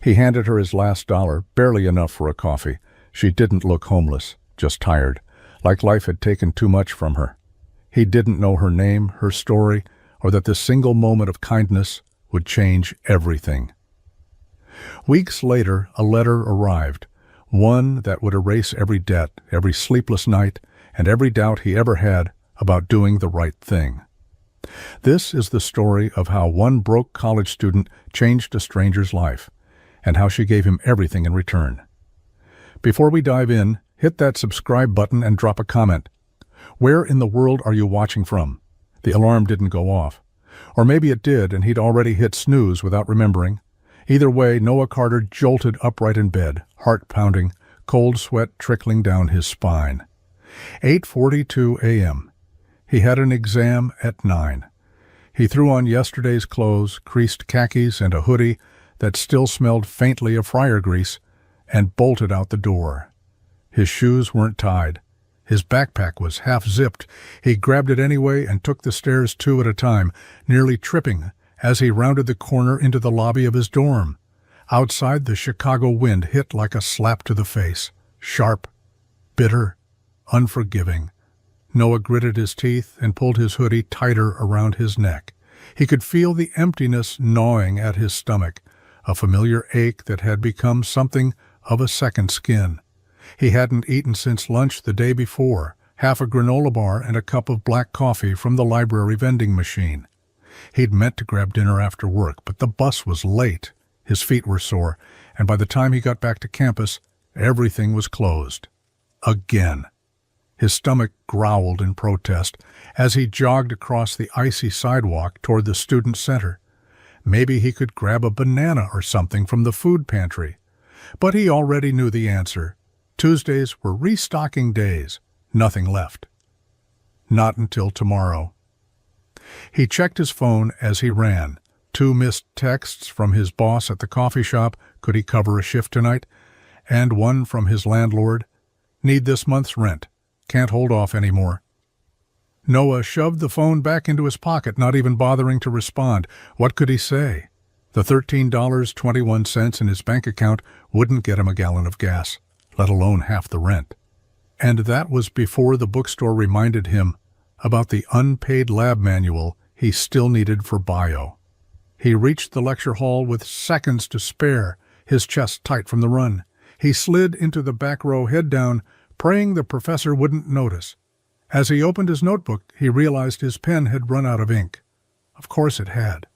He handed her his last dollar, barely enough for a coffee. She didn't look homeless, just tired, like life had taken too much from her. He didn't know her name, her story, or that this single moment of kindness would change everything. Weeks later, a letter arrived, one that would erase every debt, every sleepless night, and every doubt he ever had about doing the right thing. This is the story of how one broke college student changed a stranger's life, and how she gave him everything in return. Before we dive in, hit that subscribe button and drop a comment. Where in the world are you watching from? The alarm didn't go off. Or maybe it did and he'd already hit snooze without remembering. Either way, Noah Carter jolted upright in bed, heart pounding, cold sweat trickling down his spine. 8:42 a.m. He had an exam at 9. He threw on yesterday's clothes, creased khakis and a hoodie that still smelled faintly of fryer grease, and bolted out the door. His shoes weren't tied. His backpack was half-zipped. He grabbed it anyway and took the stairs 2 at a time, nearly tripping as he rounded the corner into the lobby of his dorm. Outside, the Chicago wind hit like a slap to the face, sharp, bitter, unforgiving. Noah gritted his teeth and pulled his hoodie tighter around his neck. He could feel the emptiness gnawing at his stomach, a familiar ache that had become something of a second skin. He hadn't eaten since lunch the day before, half a granola bar and a cup of black coffee from the library vending machine. He'd meant to grab dinner after work, but the bus was late. His feet were sore, and by the time he got back to campus, everything was closed. Again. His stomach growled in protest as he jogged across the icy sidewalk toward the student center. Maybe he could grab a banana or something from the food pantry. But he already knew the answer. Tuesdays were restocking days. Nothing left. Not until tomorrow. He checked his phone as he ran. 2 missed texts from his boss at the coffee shop, could he cover a shift tonight? And one from his landlord, need this month's rent, can't hold off anymore. Noah shoved the phone back into his pocket, not even bothering to respond. What could he say? The $13.21 in his bank account wouldn't get him a gallon of gas, let alone half the rent. And that was before the bookstore reminded him about the unpaid lab manual he still needed for bio. He reached the lecture hall with seconds to spare, his chest tight from the run. He slid into the back row, head down, praying the professor wouldn't notice. As he opened his notebook, he realized his pen had run out of ink. Of course it had.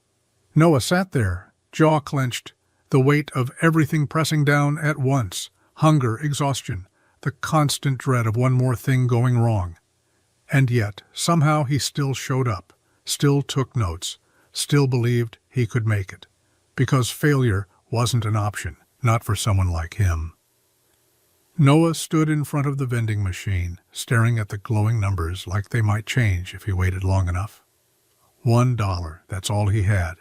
Noah sat there, jaw clenched, the weight of everything pressing down at once, hunger, exhaustion, the constant dread of one more thing going wrong. And yet, somehow he still showed up, still took notes, still believed he could make it, because failure wasn't an option, not for someone like him. Noah stood in front of the vending machine, staring at the glowing numbers like they might change if he waited long enough. $1, that's all he had.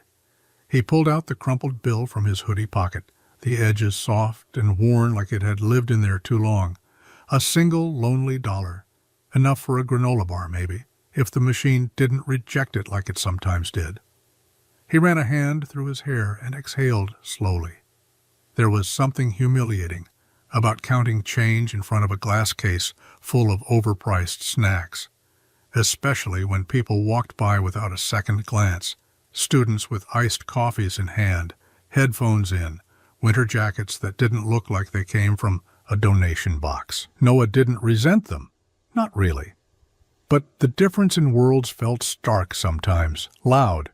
He pulled out the crumpled bill from his hoodie pocket, the edges soft and worn like it had lived in there too long. A single lonely dollar, enough for a granola bar maybe, if the machine didn't reject it like it sometimes did. He ran a hand through his hair and exhaled slowly. There was something humiliating about counting change in front of a glass case full of overpriced snacks, especially when people walked by without a second glance, students with iced coffees in hand, headphones in, winter jackets that didn't look like they came from a donation box. Noah didn't resent them. Not really. But the difference in worlds felt stark sometimes, loud.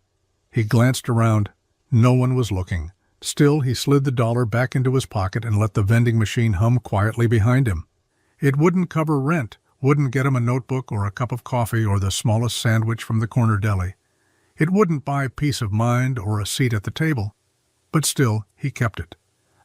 He glanced around. No one was looking. Still, he slid the dollar back into his pocket and let the vending machine hum quietly behind him. It wouldn't cover rent, wouldn't get him a notebook or a cup of coffee or the smallest sandwich from the corner deli. It wouldn't buy peace of mind or a seat at the table. But still, he kept it.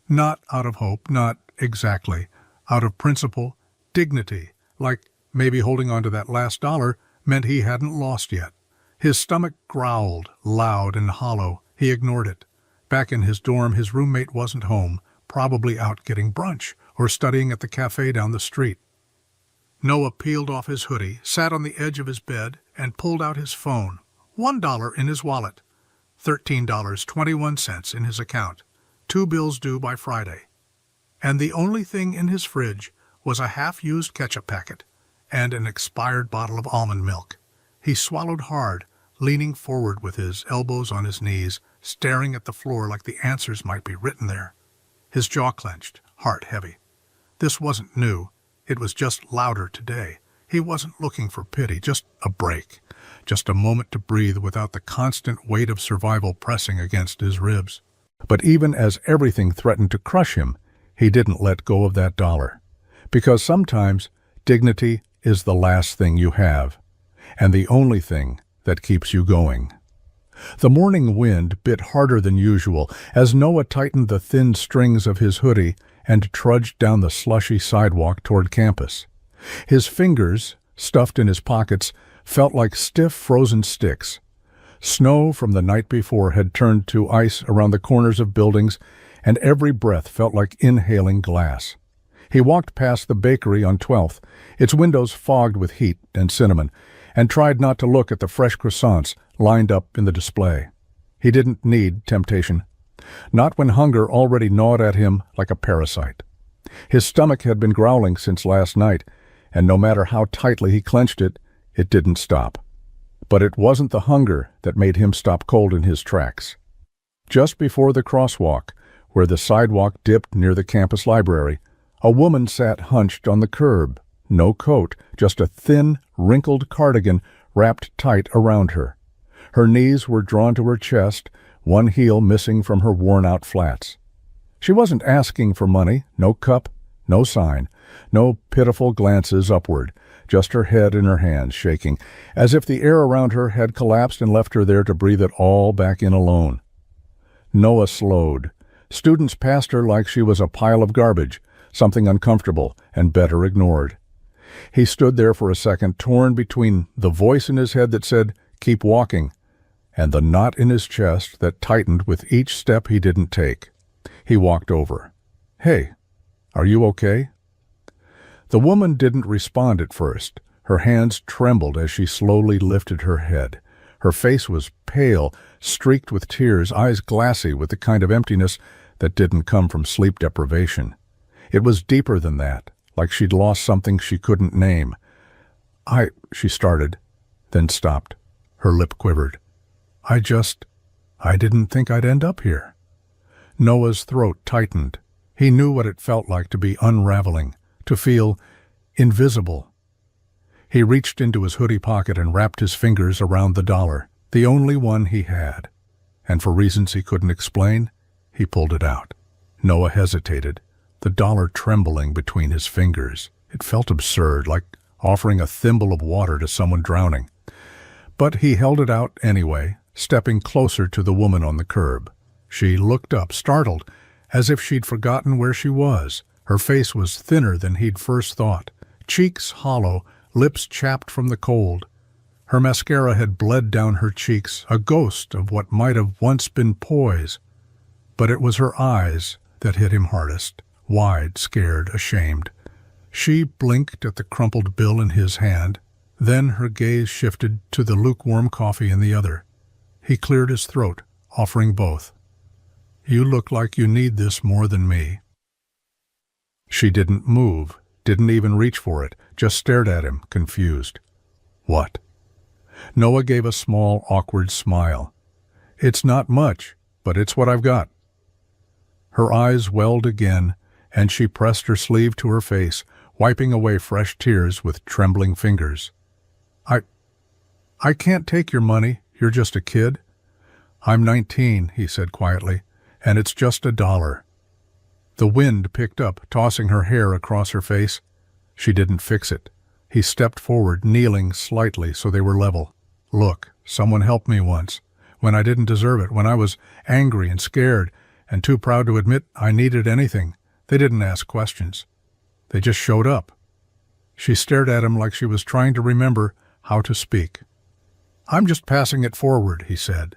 Not out of hope, not exactly. Out of principle, dignity, like maybe holding on to that last dollar meant he hadn't lost yet. His stomach growled, loud and hollow. He ignored it. Back in his dorm, his roommate wasn't home, probably out getting brunch or studying at the cafe down the street. Noah peeled off his hoodie, sat on the edge of his bed, and pulled out his phone. $1 in his wallet. $13.21 in his account. 2 bills due by Friday. And the only thing in his fridge was a half-used ketchup packet and an expired bottle of almond milk. He swallowed hard, leaning forward with his elbows on his knees, staring at the floor like the answers might be written there. His jaw clenched, heart heavy. This wasn't new. It was just louder today. He wasn't looking for pity, just a break. Just a moment to breathe without the constant weight of survival pressing against his ribs. But even as everything threatened to crush him, he didn't let go of that dollar. Because sometimes dignity is the last thing you have, and the only thing that keeps you going. The morning wind bit harder than usual as Noah tightened the thin strings of his hoodie and trudged down the slushy sidewalk toward campus. His fingers, stuffed in his pockets, felt like stiff frozen sticks. Snow from the night before had turned to ice around the corners of buildings, and every breath felt like inhaling glass. He walked past the bakery on 12th, its windows fogged with heat and cinnamon, and tried not to look at the fresh croissants lined up in the display. He didn't need temptation. Not when hunger already gnawed at him like a parasite. His stomach had been growling since last night, and no matter how tightly he clenched it, it didn't stop. But it wasn't the hunger that made him stop cold in his tracks. Just before the crosswalk, where the sidewalk dipped near the campus library, a woman sat hunched on the curb, no coat, just a thin, wrinkled cardigan wrapped tight around her. Her knees were drawn to her chest, one heel missing from her worn-out flats. She wasn't asking for money, no cup, no sign, no pitiful glances upward, just her head in her hands shaking, as if the air around her had collapsed and left her there to breathe it all back in alone. Noah slowed. Students passed her like she was a pile of garbage, something uncomfortable and better ignored. He stood there for a second, torn between the voice in his head that said, "Keep walking," and the knot in his chest that tightened with each step he didn't take. He walked over. "Hey, are you okay?" The woman didn't respond at first. Her hands trembled as she slowly lifted her head. Her face was pale, streaked with tears, eyes glassy with the kind of emptiness that didn't come from sleep deprivation. It was deeper than that, like she'd lost something she couldn't name. She started, then stopped. Her lip quivered. I didn't think I'd end up here." Noah's throat tightened. He knew what it felt like to be unraveling, to feel invisible. He reached into his hoodie pocket and wrapped his fingers around the dollar, the only one he had. And for reasons he couldn't explain, he pulled it out. Noah hesitated, the dollar trembling between his fingers. It felt absurd, like offering a thimble of water to someone drowning. But he held it out anyway, stepping closer to the woman on the curb. She looked up, startled, as if she'd forgotten where she was. Her face was thinner than he'd first thought, cheeks hollow, lips chapped from the cold. Her mascara had bled down her cheeks, a ghost of what might have once been poise. But it was her eyes that hit him hardest, wide, scared, ashamed. She blinked at the crumpled bill in his hand, then her gaze shifted to the lukewarm coffee in the other. He cleared his throat, offering both. "You look like you need this more than me." She didn't move, didn't even reach for it, just stared at him, confused. "What?" Noah gave a small, awkward smile. "It's not much, but it's what I've got." Her eyes welled again, and she pressed her sleeve to her face, wiping away fresh tears with trembling fingers. I can't take your money. You're just a kid." "I'm 19, he said quietly, "and it's just $1." The wind picked up, tossing her hair across her face. She didn't fix it. He stepped forward, kneeling slightly so they were level. "Look, someone helped me once, when I didn't deserve it, when I was angry and scared and too proud to admit I needed anything. They didn't ask questions. They just showed up." She stared at him like she was trying to remember how to speak. "I'm just passing it forward," he said.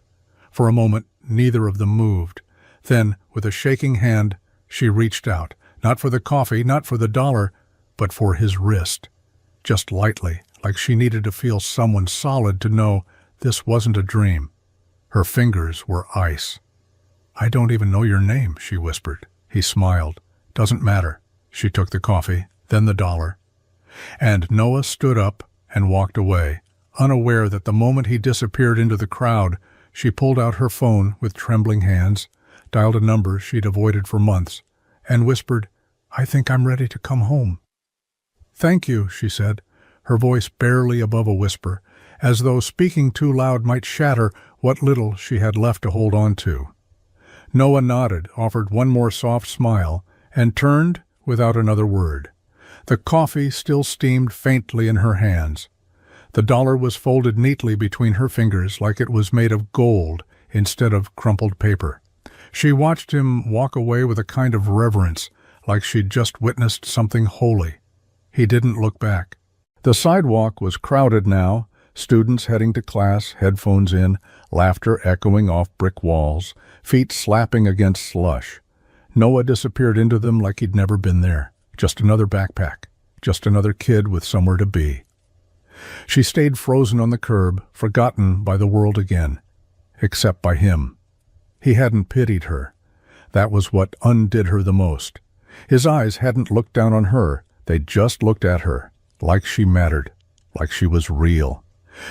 For a moment, neither of them moved. Then, with a shaking hand, she reached out, not for the coffee, not for the $1, but for his wrist. Just lightly, like she needed to feel someone solid to know this wasn't a dream. Her fingers were ice. "I don't even know your name," she whispered. He smiled. "Doesn't matter." She took the coffee, then the dollar. And Noah stood up and walked away, unaware that the moment he disappeared into the crowd, she pulled out her phone with trembling hands, dialed a number she'd avoided for months, and whispered, "I think I'm ready to come home." "Thank you," she said, her voice barely above a whisper, as though speaking too loud might shatter what little she had left to hold on to. Noah nodded, offered one more soft smile, and turned without another word. The coffee still steamed faintly in her hands. The dollar was folded neatly between her fingers like it was made of gold instead of crumpled paper. She watched him walk away with a kind of reverence, like she'd just witnessed something holy. He didn't look back. The sidewalk was crowded now, students heading to class, headphones in, laughter echoing off brick walls, feet slapping against slush. Noah disappeared into them like he'd never been there. Just another backpack. Just another kid with somewhere to be. She stayed frozen on the curb, forgotten by the world again. Except by him. He hadn't pitied her. That was what undid her the most. His eyes hadn't looked down on her. They'd just looked at her. Like she mattered. Like she was real.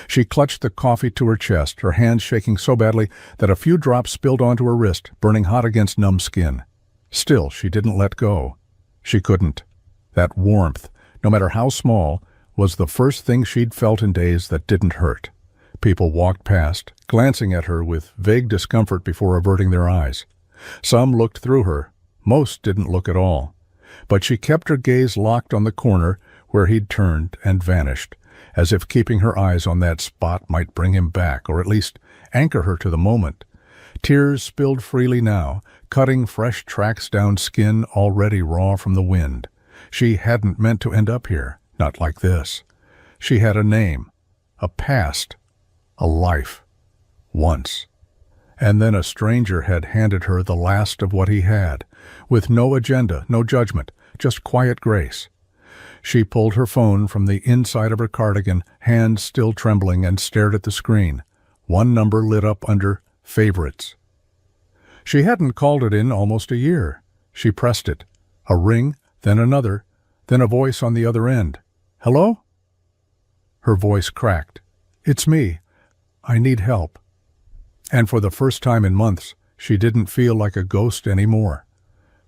She clutched the coffee to her chest, her hands shaking so badly that a few drops spilled onto her wrist, burning hot against numb skin. Still, she didn't let go. She couldn't. That warmth, no matter how small, was the first thing she'd felt in days that didn't hurt. People walked past, glancing at her with vague discomfort before averting their eyes. Some looked through her. Most didn't look at all. But she kept her gaze locked on the corner where he'd turned and vanished, as if keeping her eyes on that spot might bring him back, or at least anchor her to the moment. Tears spilled freely now, cutting fresh tracks down skin already raw from the wind. She hadn't meant to end up here, not like this. She had a name, a past, a life. Once. And then a stranger had handed her the last of what he had, with no agenda, no judgment, just quiet grace. She pulled her phone from the inside of her cardigan, hands still trembling, and stared at the screen. One number lit up under Favorites. She hadn't called it in almost a year. She pressed it. A ring, then another, then a voice on the other end. "Hello?" Her voice cracked. "It's me. I need help." And for the first time in months, she didn't feel like a ghost anymore.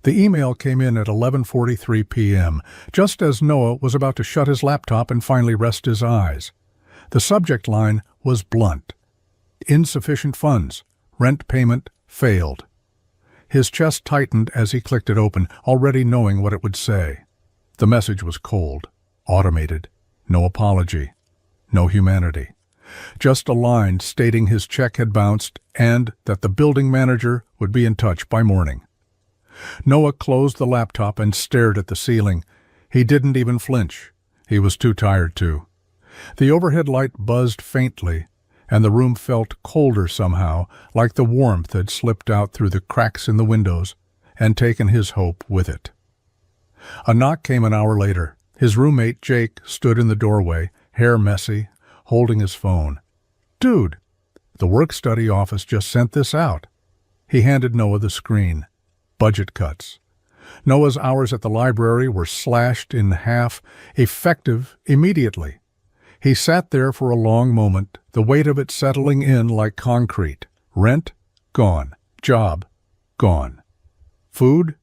The email came in at 11:43 p.m., just as Noah was about to shut his laptop and finally rest his eyes. The subject line was blunt. Insufficient funds. Rent payment failed. His chest tightened as he clicked it open, already knowing what it would say. The message was cold, automated, no apology, no humanity. Just a line stating his check had bounced and that the building manager would be in touch by morning. Noah closed the laptop and stared at the ceiling. He didn't even flinch. He was too tired to. The overhead light buzzed faintly, and the room felt colder somehow, like the warmth had slipped out through the cracks in the windows and taken his hope with it. A knock came an hour later. His roommate, Jake, stood in the doorway, hair messy, holding his phone. "Dude, the work-study office just sent this out." He handed Noah the screen. Budget cuts. Noah's hours at the library were slashed in half, effective immediately. He sat there for a long moment, the weight of it settling in like concrete. Rent? Gone. Job? Gone. Food?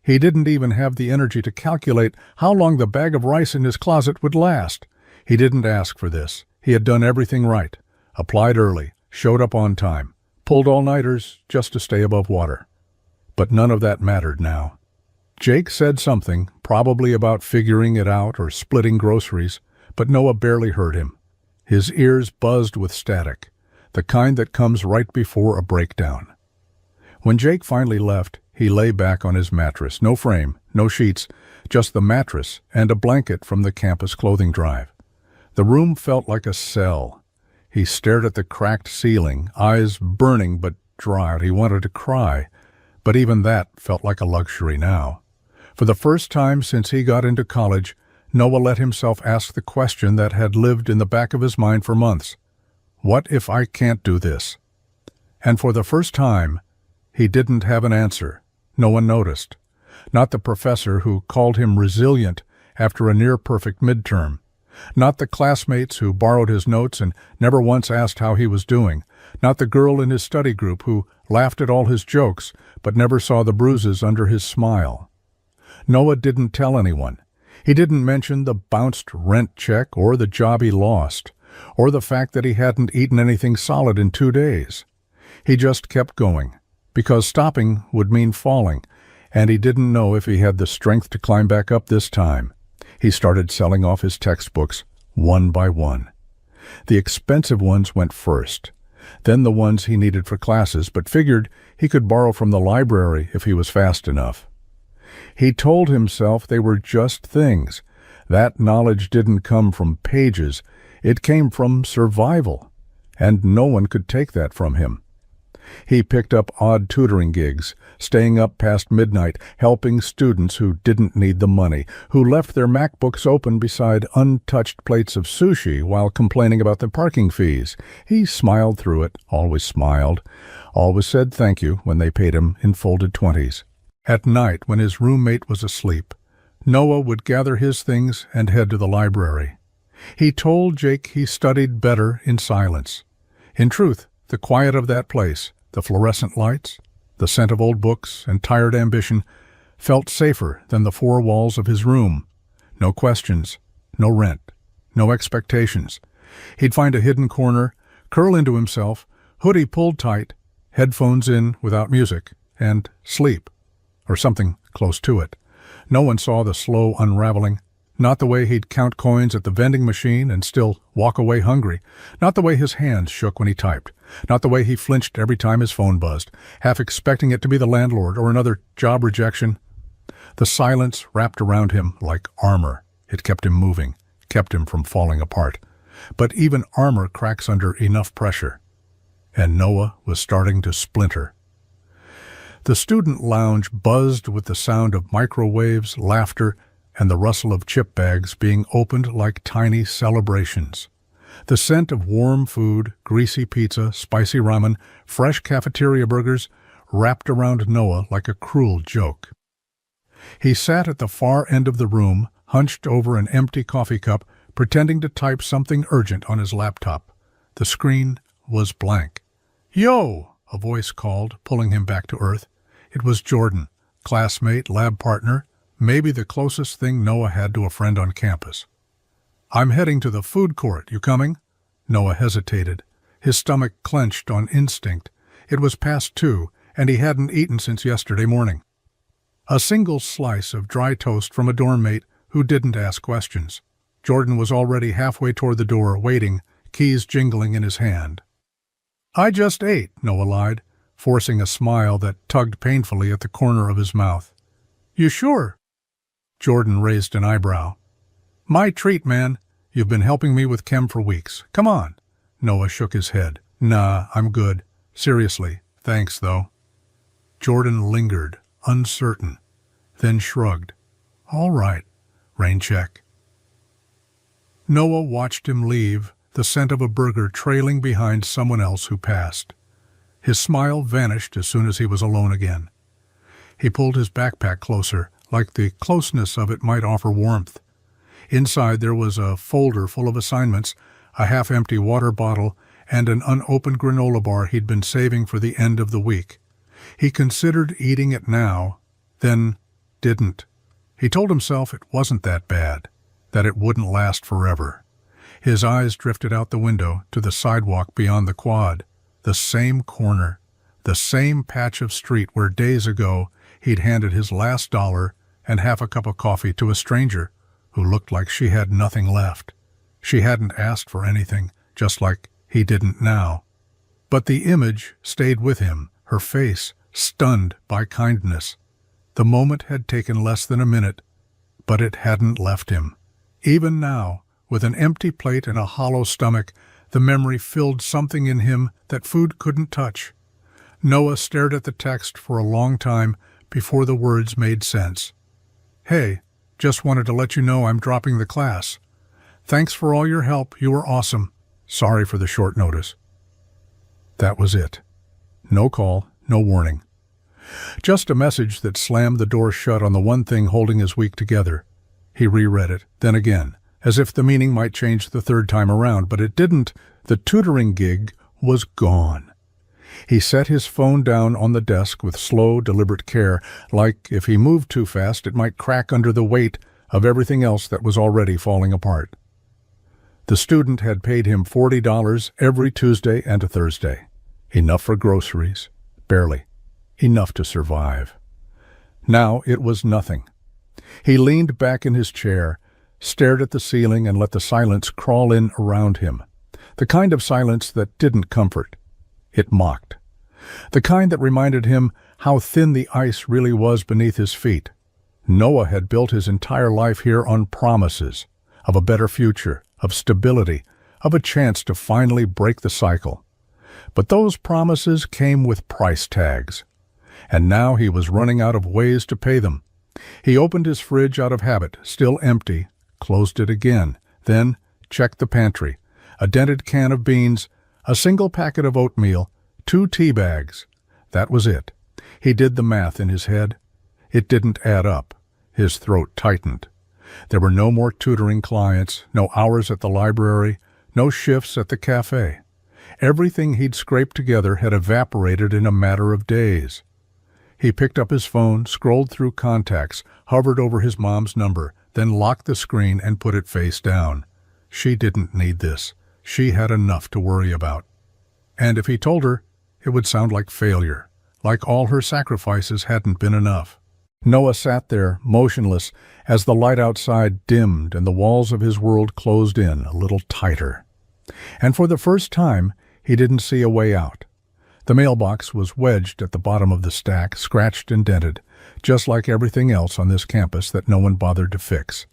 He didn't even have the energy to calculate how long the bag of rice in his closet would last. He didn't ask for this. He had done everything right. Applied early, showed up on time, pulled all-nighters just to stay above water. But none of that mattered now. Jake said something, probably about figuring it out or splitting groceries, but Noah barely heard him. His ears buzzed with static, the kind that comes right before a breakdown. When Jake finally left, he lay back on his mattress, no frame, no sheets, just the mattress and a blanket from the campus clothing drive. The room felt like a cell. He stared at the cracked ceiling, eyes burning but dry. He wanted to cry, but even that felt like a luxury now. For the first time since he got into college, Noah let himself ask the question that had lived in the back of his mind for months. What if I can't do this? And for the first time, He didn't have an answer. No one noticed. Not the professor who called him resilient after a near-perfect midterm. Not the classmates who borrowed his notes and never once asked how he was doing. Not the girl in his study group who laughed at all his jokes but never saw the bruises under his smile. Noah didn't tell anyone. He didn't mention the bounced rent check or the job he lost, or the fact that he hadn't eaten anything solid in 2 days. He just kept going, because stopping would mean falling, and he didn't know if he had the strength to climb back up this time. He started selling off his textbooks one by one. The expensive ones went first, then the ones he needed for classes, but figured he could borrow from the library if he was fast enough. He told himself they were just things. That knowledge didn't come from pages. It came from survival, and no one could take that from him. He picked up odd tutoring gigs, staying up past midnight, helping students who didn't need the money, who left their MacBooks open beside untouched plates of sushi while complaining about the parking fees. He smiled through it, always smiled, always said thank you when they paid him in folded 20s. At night, when his roommate was asleep, Noah would gather his things and head to the library. He told Jake he studied better in silence. In truth, the quiet of that place, the fluorescent lights, the scent of old books and tired ambition, felt safer than the four walls of his room. No questions, no rent, no expectations. He'd find a hidden corner, curl into himself, hoodie pulled tight, headphones in without music, and sleep, or something close to it. No one saw the slow unraveling. Not the way he'd count coins at the vending machine and still walk away hungry. Not the way his hands shook when he typed. Not the way he flinched every time his phone buzzed, half expecting it to be the landlord or another job rejection. The silence wrapped around him like armor. It kept him moving, kept him from falling apart. But even armor cracks under enough pressure. And Noah was starting to splinter. The student lounge buzzed with the sound of microwaves, laughter, and the rustle of chip bags being opened like tiny celebrations. The scent of warm food, greasy pizza, spicy ramen, fresh cafeteria burgers wrapped around Noah like a cruel joke. He sat at the far end of the room, hunched over an empty coffee cup, pretending to type something urgent on his laptop. The screen was blank. "Yo!" a voice called, pulling him back to earth. It was Jordan, classmate, lab partner, maybe the closest thing Noah had to a friend on campus. "I'm heading to the food court. You coming?" Noah hesitated. His stomach clenched on instinct. It was past 2, and he hadn't eaten since yesterday morning. A single slice of dry toast from a dorm mate who didn't ask questions. Jordan was already halfway toward the door, waiting, keys jingling in his hand. "I just ate," Noah lied, forcing a smile that tugged painfully at the corner of his mouth. "You sure?" Jordan raised an eyebrow. "My treat, man. You've been helping me with chem for weeks. Come on." Noah shook his head. "Nah, I'm good. Seriously, thanks, though." Jordan lingered, uncertain, then shrugged. "All right, rain check." Noah watched him leave, the scent of a burger trailing behind someone else who passed. His smile vanished as soon as he was alone again. He pulled his backpack closer, like the closeness of it might offer warmth. Inside there was a folder full of assignments, a half-empty water bottle, and an unopened granola bar he'd been saving for the end of the week. He considered eating it now, then didn't. He told himself it wasn't that bad, that it wouldn't last forever. His eyes drifted out the window to the sidewalk beyond the quad, the same corner, the same patch of street where days ago he'd handed his last dollar and half a cup of coffee to a stranger who looked like she had nothing left. She hadn't asked for anything, just like he didn't now. But the image stayed with him, her face stunned by kindness. The moment had taken less than a minute, but it hadn't left him. Even now, with an empty plate and a hollow stomach, the memory filled something in him that food couldn't touch. Noah stared at the text for a long time before the words made sense. "Hey, just wanted to let you know I'm dropping the class. Thanks for all your help, you were awesome. Sorry for the short notice." That was it. No call, no warning, Just a message that slammed the door shut on the one thing holding his week together. He reread it, then again, as if the meaning might change the third time around, but it didn't. The tutoring gig was gone. He set his phone down on the desk with slow, deliberate care, like if he moved too fast it might crack under the weight of everything else that was already falling apart. The student had paid him $40 every Tuesday and Thursday. Enough for groceries. Barely. Enough to survive. Now it was nothing. He leaned back in his chair, stared at the ceiling, and let the silence crawl in around him. The kind of silence that didn't comfort. It mocked. The kind that reminded him how thin the ice really was beneath his feet. Noah had built his entire life here on promises of a better future, of stability, of a chance to finally break the cycle. But those promises came with price tags. And now he was running out of ways to pay them. He opened his fridge out of habit, still empty, closed it again, then checked the pantry. A dented can of beans, a single packet of oatmeal, 2 tea bags. That was it. He did the math in his head. It didn't add up. His throat tightened. There were no more tutoring clients, no hours at the library, no shifts at the cafe. Everything he'd scraped together had evaporated in a matter of days. He picked up his phone, scrolled through contacts, hovered over his mom's number, then locked the screen and put it face down. She didn't need this. She had enough to worry about. And if he told her, it would sound like failure, like all her sacrifices hadn't been enough. Noah sat there, motionless, as the light outside dimmed and the walls of his world closed in a little tighter. And for the first time, he didn't see a way out. The mailbox was wedged at the bottom of the stack, scratched and dented, just like everything else on this campus that no one bothered to fix.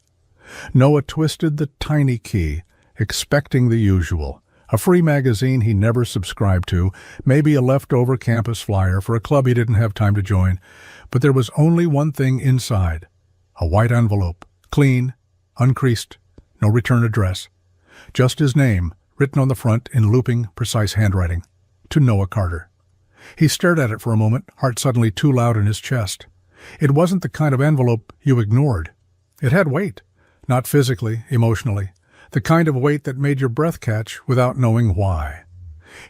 Noah twisted the tiny key, expecting the usual, a free magazine he never subscribed to, maybe a leftover campus flyer for a club he didn't have time to join, but there was only one thing inside, a white envelope, clean, uncreased, no return address, just his name, written on the front in looping, precise handwriting, to Noah Carter. He stared at it for a moment, heart suddenly too loud in his chest. It wasn't the kind of envelope you ignored. It had weight, not physically, emotionally. The kind of weight that made your breath catch without knowing why.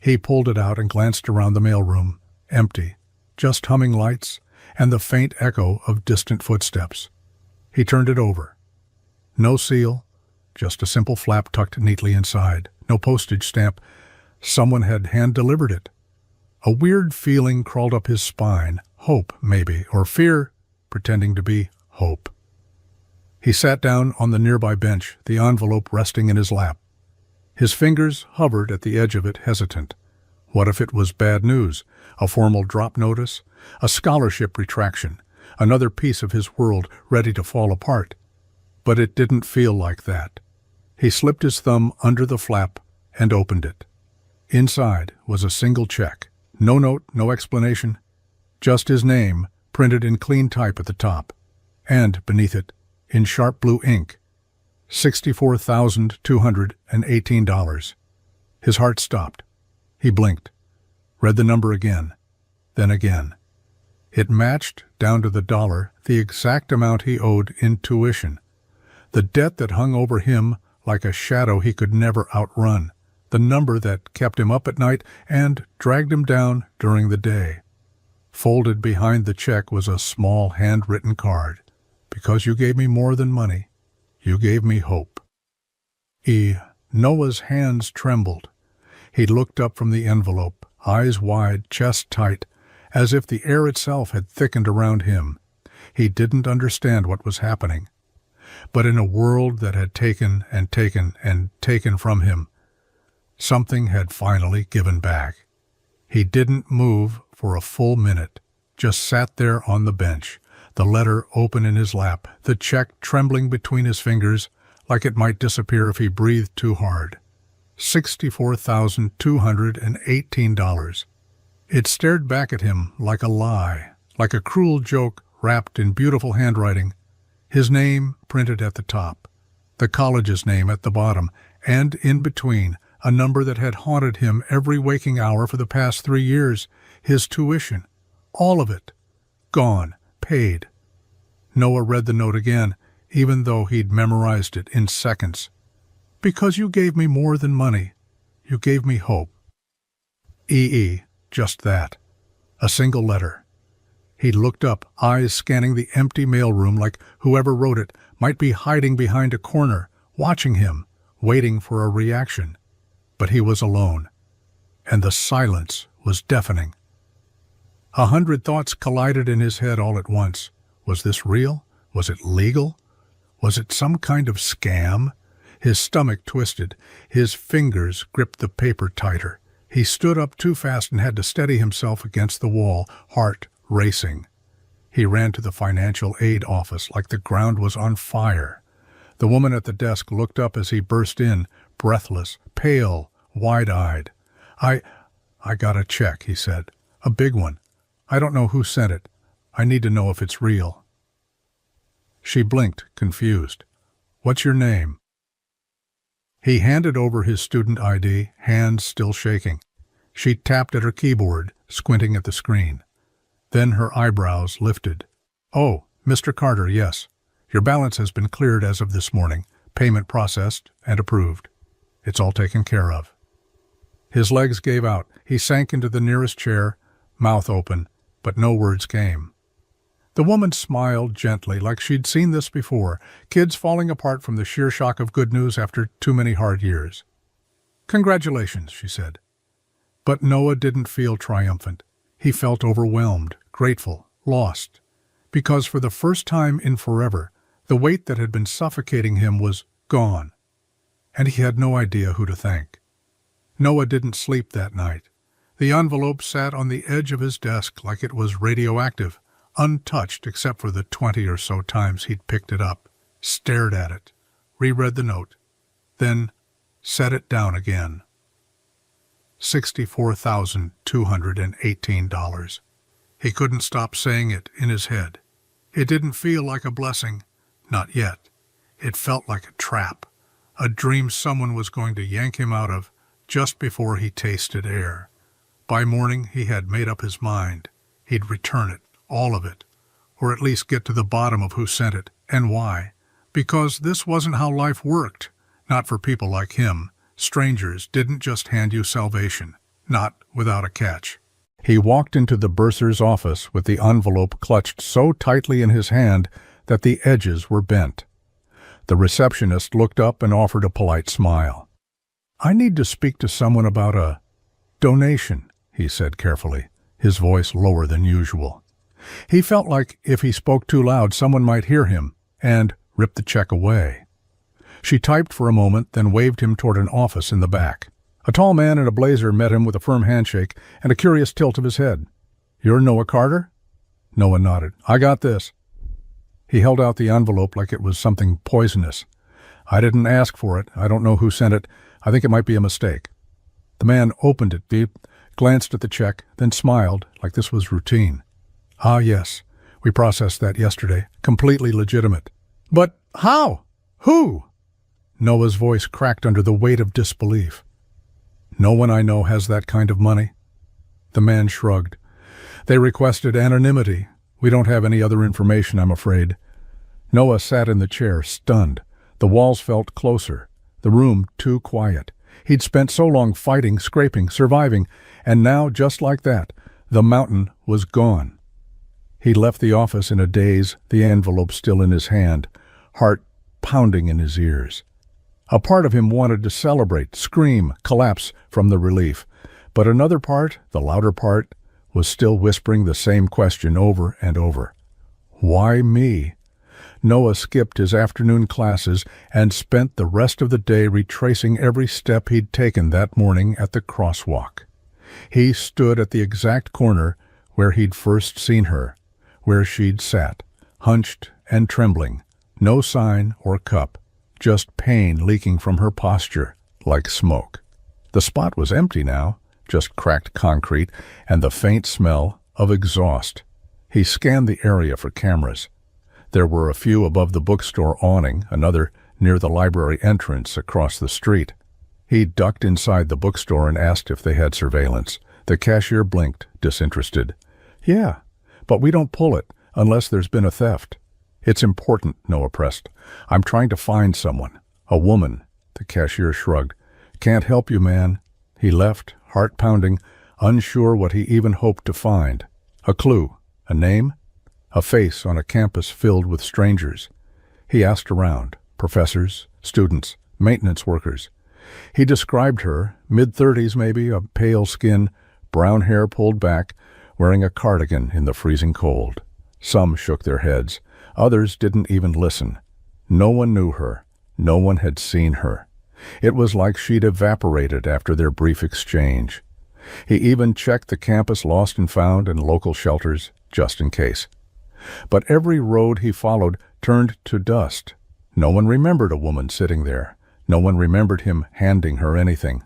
He pulled it out and glanced around the mailroom, empty, just humming lights and the faint echo of distant footsteps. He turned it over. No seal, just a simple flap tucked neatly inside. No postage stamp. Someone had hand-delivered it. A weird feeling crawled up his spine, hope, maybe, or fear, pretending to be hope. He sat down on the nearby bench, the envelope resting in his lap. His fingers hovered at the edge of it, hesitant. What if it was bad news? A formal drop notice? A scholarship retraction? Another piece of his world ready to fall apart? But it didn't feel like that. He slipped his thumb under the flap and opened it. Inside was a single check. No note, no explanation. Just his name, printed in clean type at the top. And beneath it, in sharp blue ink, $64,218. His heart stopped. He blinked, read the number again, then again. It matched, down to the dollar, the exact amount he owed in tuition. The debt that hung over him like a shadow he could never outrun. The number that kept him up at night and dragged him down during the day. Folded behind the check was a small handwritten card. Because you gave me more than money, you gave me hope. Noah's hands trembled. He looked up from the envelope, eyes wide, chest tight, as if the air itself had thickened around him. He didn't understand what was happening. But in a world that had taken and taken and taken from him, something had finally given back. He didn't move for a full minute, just sat there on the bench, the letter open in his lap, the check trembling between his fingers like it might disappear if he breathed too hard. $64,218. It stared back at him like a lie, like a cruel joke wrapped in beautiful handwriting. His name printed at the top, the college's name at the bottom, and in between, a number that had haunted him every waking hour for the past 3 years, his tuition, all of it, Gone. Paid. Noah read the note again, even though he'd memorized it in seconds. Because you gave me more than money. You gave me hope. E.E. Just that. A single letter. He looked up, eyes scanning the empty mailroom like whoever wrote it might be hiding behind a corner, watching him, waiting for a reaction. But he was alone, and the silence was deafening. 100 thoughts collided in his head all at once. Was this real? Was it legal? Was it some kind of scam? His stomach twisted. His fingers gripped the paper tighter. He stood up too fast and had to steady himself against the wall, heart racing. He ran to the financial aid office like the ground was on fire. The woman at the desk looked up as he burst in, breathless, pale, wide-eyed. I got a check, he said. A big one. I don't know who sent it. I need to know if it's real. She blinked, confused. What's your name? He handed over his student ID, hands still shaking. She tapped at her keyboard, squinting at the screen. Then her eyebrows lifted. Oh, Mr. Carter, yes. Your balance has been cleared as of this morning, payment processed and approved. It's all taken care of. His legs gave out. He sank into the nearest chair, mouth open, but no words came. The woman smiled gently, like she'd seen this before, kids falling apart from the sheer shock of good news after too many hard years. Congratulations, she said. But Noah didn't feel triumphant. He felt overwhelmed, grateful, lost. Because for the first time in forever, the weight that had been suffocating him was gone. And he had no idea who to thank. Noah didn't sleep that night. The envelope sat on the edge of his desk like it was radioactive, untouched except for the 20 or so times he'd picked it up, stared at it, reread the note, then set it down again. $64,218. He couldn't stop saying it in his head. It didn't feel like a blessing, not yet. It felt like a trap, a dream someone was going to yank him out of just before he tasted air. By morning, he had made up his mind. He'd return it, all of it, or at least get to the bottom of who sent it and why. Because this wasn't how life worked, not for people like him. Strangers didn't just hand you salvation, not without a catch. He walked into the bursar's office with the envelope clutched so tightly in his hand that the edges were bent. The receptionist looked up and offered a polite smile. I need to speak to someone about a donation, he said carefully, his voice lower than usual. He felt like if he spoke too loud, someone might hear him and rip the check away. She typed for a moment, then waved him toward an office in the back. A tall man in a blazer met him with a firm handshake and a curious tilt of his head. You're Noah Carter? Noah nodded. I got this. He held out the envelope like it was something poisonous. I didn't ask for it. I don't know who sent it. I think it might be a mistake. The man opened it, glanced at the check, then smiled like this was routine. Ah, yes. We processed that yesterday. Completely legitimate. But how? Who? Noah's voice cracked under the weight of disbelief. No one I know has that kind of money. The man shrugged. They requested anonymity. We don't have any other information, I'm afraid. Noah sat in the chair, stunned. The walls felt closer. The room too quiet. He'd spent so long fighting, scraping, surviving, and now, just like that, the mountain was gone. He left the office in a daze, the envelope still in his hand, heart pounding in his ears. A part of him wanted to celebrate, scream, collapse from the relief. But another part, the louder part, was still whispering the same question over and over. Why me? Noah skipped his afternoon classes and spent the rest of the day retracing every step he'd taken that morning at the crosswalk. He stood at the exact corner where he'd first seen her, where she'd sat, hunched and trembling, no sign or cup. Just pain leaking from her posture, like smoke. The spot was empty now, just cracked concrete and the faint smell of exhaust. He scanned the area for cameras. There were a few above the bookstore awning, another near the library entrance across the street. He ducked inside the bookstore and asked if they had surveillance. The cashier blinked, disinterested. Yeah, But we don't pull it unless there's been a theft. It's important, Noah pressed. I'm trying to find someone. A woman. The cashier shrugged. Can't help you, man. He left, heart pounding, unsure what he even hoped to find. A clue. A name? A face on a campus filled with strangers. He asked around. Professors, students, maintenance workers. He described her, mid-30s maybe, a pale skin, brown hair pulled back, wearing a cardigan in the freezing cold. Some shook their heads. Others didn't even listen. No one knew her. No one had seen her. It was like she'd evaporated after their brief exchange. He even checked the campus lost and found and local shelters, just in case. But every road he followed turned to dust. No one remembered a woman sitting there. No one remembered him handing her anything.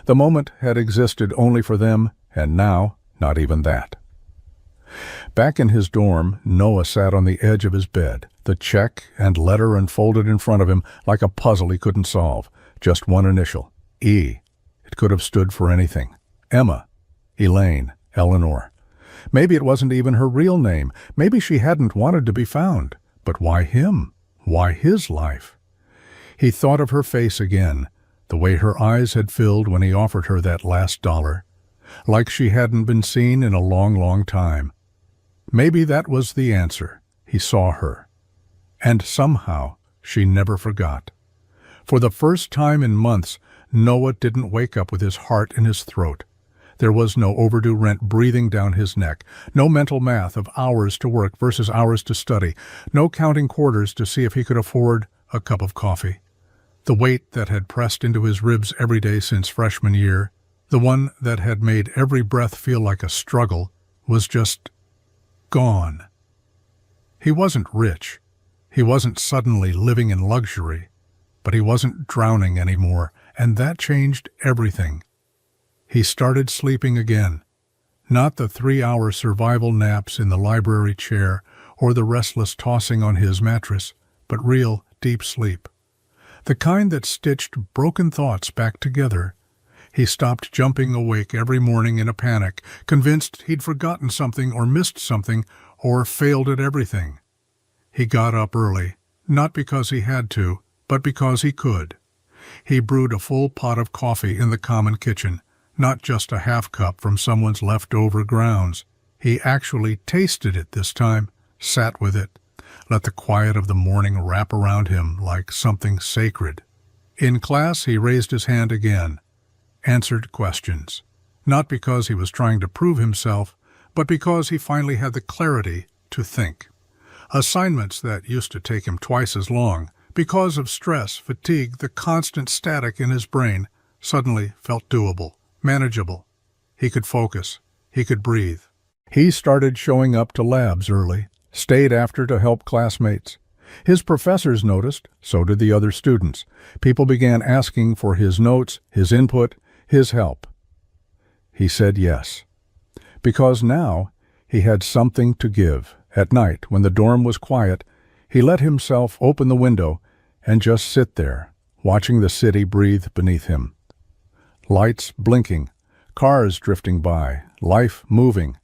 The moment had existed only for them, and now, not even that. Back in his dorm, Noah sat on the edge of his bed, the check and letter unfolded in front of him like a puzzle he couldn't solve. Just one initial, E. It could have stood for anything. Emma, Elaine, Eleanor. Maybe it wasn't even her real name. Maybe she hadn't wanted to be found. But why him? Why his life? He thought of her face again, the way her eyes had filled when he offered her that last $1, like she hadn't been seen in a long, long time. Maybe that was the answer. He saw her. And somehow she never forgot. For the first time in months, Noah didn't wake up with his heart in his throat. There was no overdue rent breathing down his neck, no mental math of hours to work versus hours to study, no counting quarters to see if he could afford a cup of coffee. The weight that had pressed into his ribs every day since freshman year, the one that had made every breath feel like a struggle, was just gone. He wasn't rich. He wasn't suddenly living in luxury, but he wasn't drowning anymore, and that changed everything. He started sleeping again, not the 3-hour survival naps in the library chair or the restless tossing on his mattress, but real, deep sleep. The kind that stitched broken thoughts back together. He stopped jumping awake every morning in a panic, convinced he'd forgotten something or missed something or failed at everything. He got up early, not because he had to, but because he could. He brewed a full pot of coffee in the common kitchen, not just a half cup from someone's leftover grounds. He actually tasted it this time, sat with it, let the quiet of the morning wrap around him like something sacred. In class, he raised his hand again, answered questions, not because he was trying to prove himself, but because he finally had the clarity to think. Assignments that used to take him twice as long, because of stress, fatigue, the constant static in his brain, suddenly felt doable, manageable. He could focus. He could breathe. He started showing up to labs early, stayed after to help classmates. His professors noticed, so did the other students. People began asking for his notes, his input, his help. He said yes. Because now he had something to give. At night, when the dorm was quiet, he let himself open the window and just sit there, watching the city breathe beneath him. Lights blinking, cars drifting by, life moving.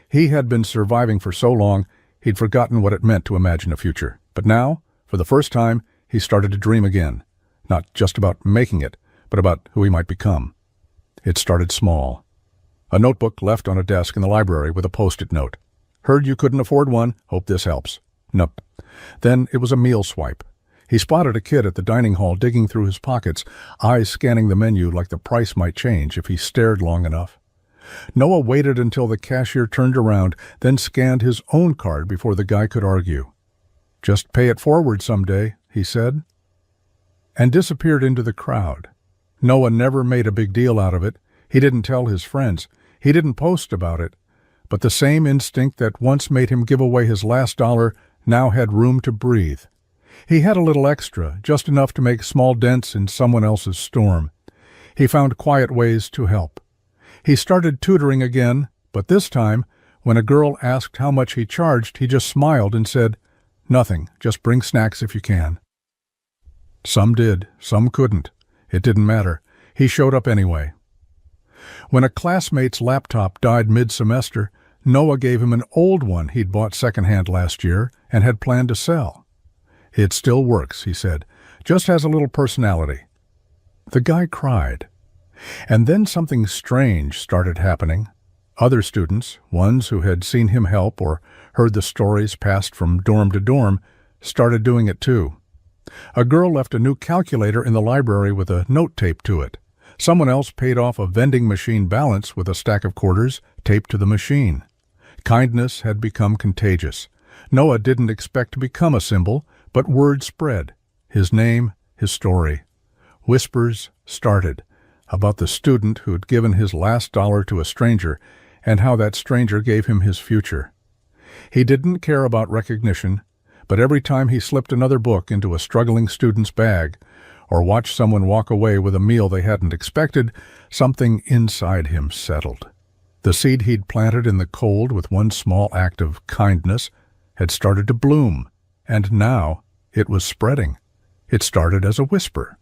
He had been surviving for so long, he'd forgotten what it meant to imagine a future. But now, for the first time, he started to dream again. Not just about making it, but about who he might become. It started small. A notebook left on a desk in the library with a post-it note. Heard you couldn't afford one, hope this helps. Nope. Then it was a meal swipe. He spotted a kid at the dining hall digging through his pockets, eyes scanning the menu like the price might change if he stared long enough. Noah waited until the cashier turned around, then scanned his own card before the guy could argue. Just pay it forward someday, he said, and disappeared into the crowd. Noah never made a big deal out of it. He didn't tell his friends. He didn't post about it. But the same instinct that once made him give away his last $1 now had room to breathe. He had a little extra, just enough to make small dents in someone else's storm. He found quiet ways to help. He started tutoring again, but this time, when a girl asked how much he charged, he just smiled and said, "Nothing, just bring snacks if you can." Some did, some couldn't. It didn't matter. He showed up anyway. When a classmate's laptop died mid-semester, Noah gave him an old one he'd bought secondhand last year and had planned to sell. "It still works," he said. "Just has a little personality." The guy cried. And then something strange started happening. Other students, ones who had seen him help or heard the stories passed from dorm to dorm, started doing it too. A girl left a new calculator in the library with a note taped to it. Someone else paid off a vending machine balance with a stack of quarters taped to the machine. Kindness had become contagious. Noah didn't expect to become a symbol, but word spread. His name, his story. Whispers started about the student who'd given his last dollar to a stranger and how that stranger gave him his future. He didn't care about recognition, but every time he slipped another book into a struggling student's bag or watched someone walk away with a meal they hadn't expected, something inside him settled. The seed he'd planted in the cold with one small act of kindness had started to bloom, and now it was spreading. It started as a whisper.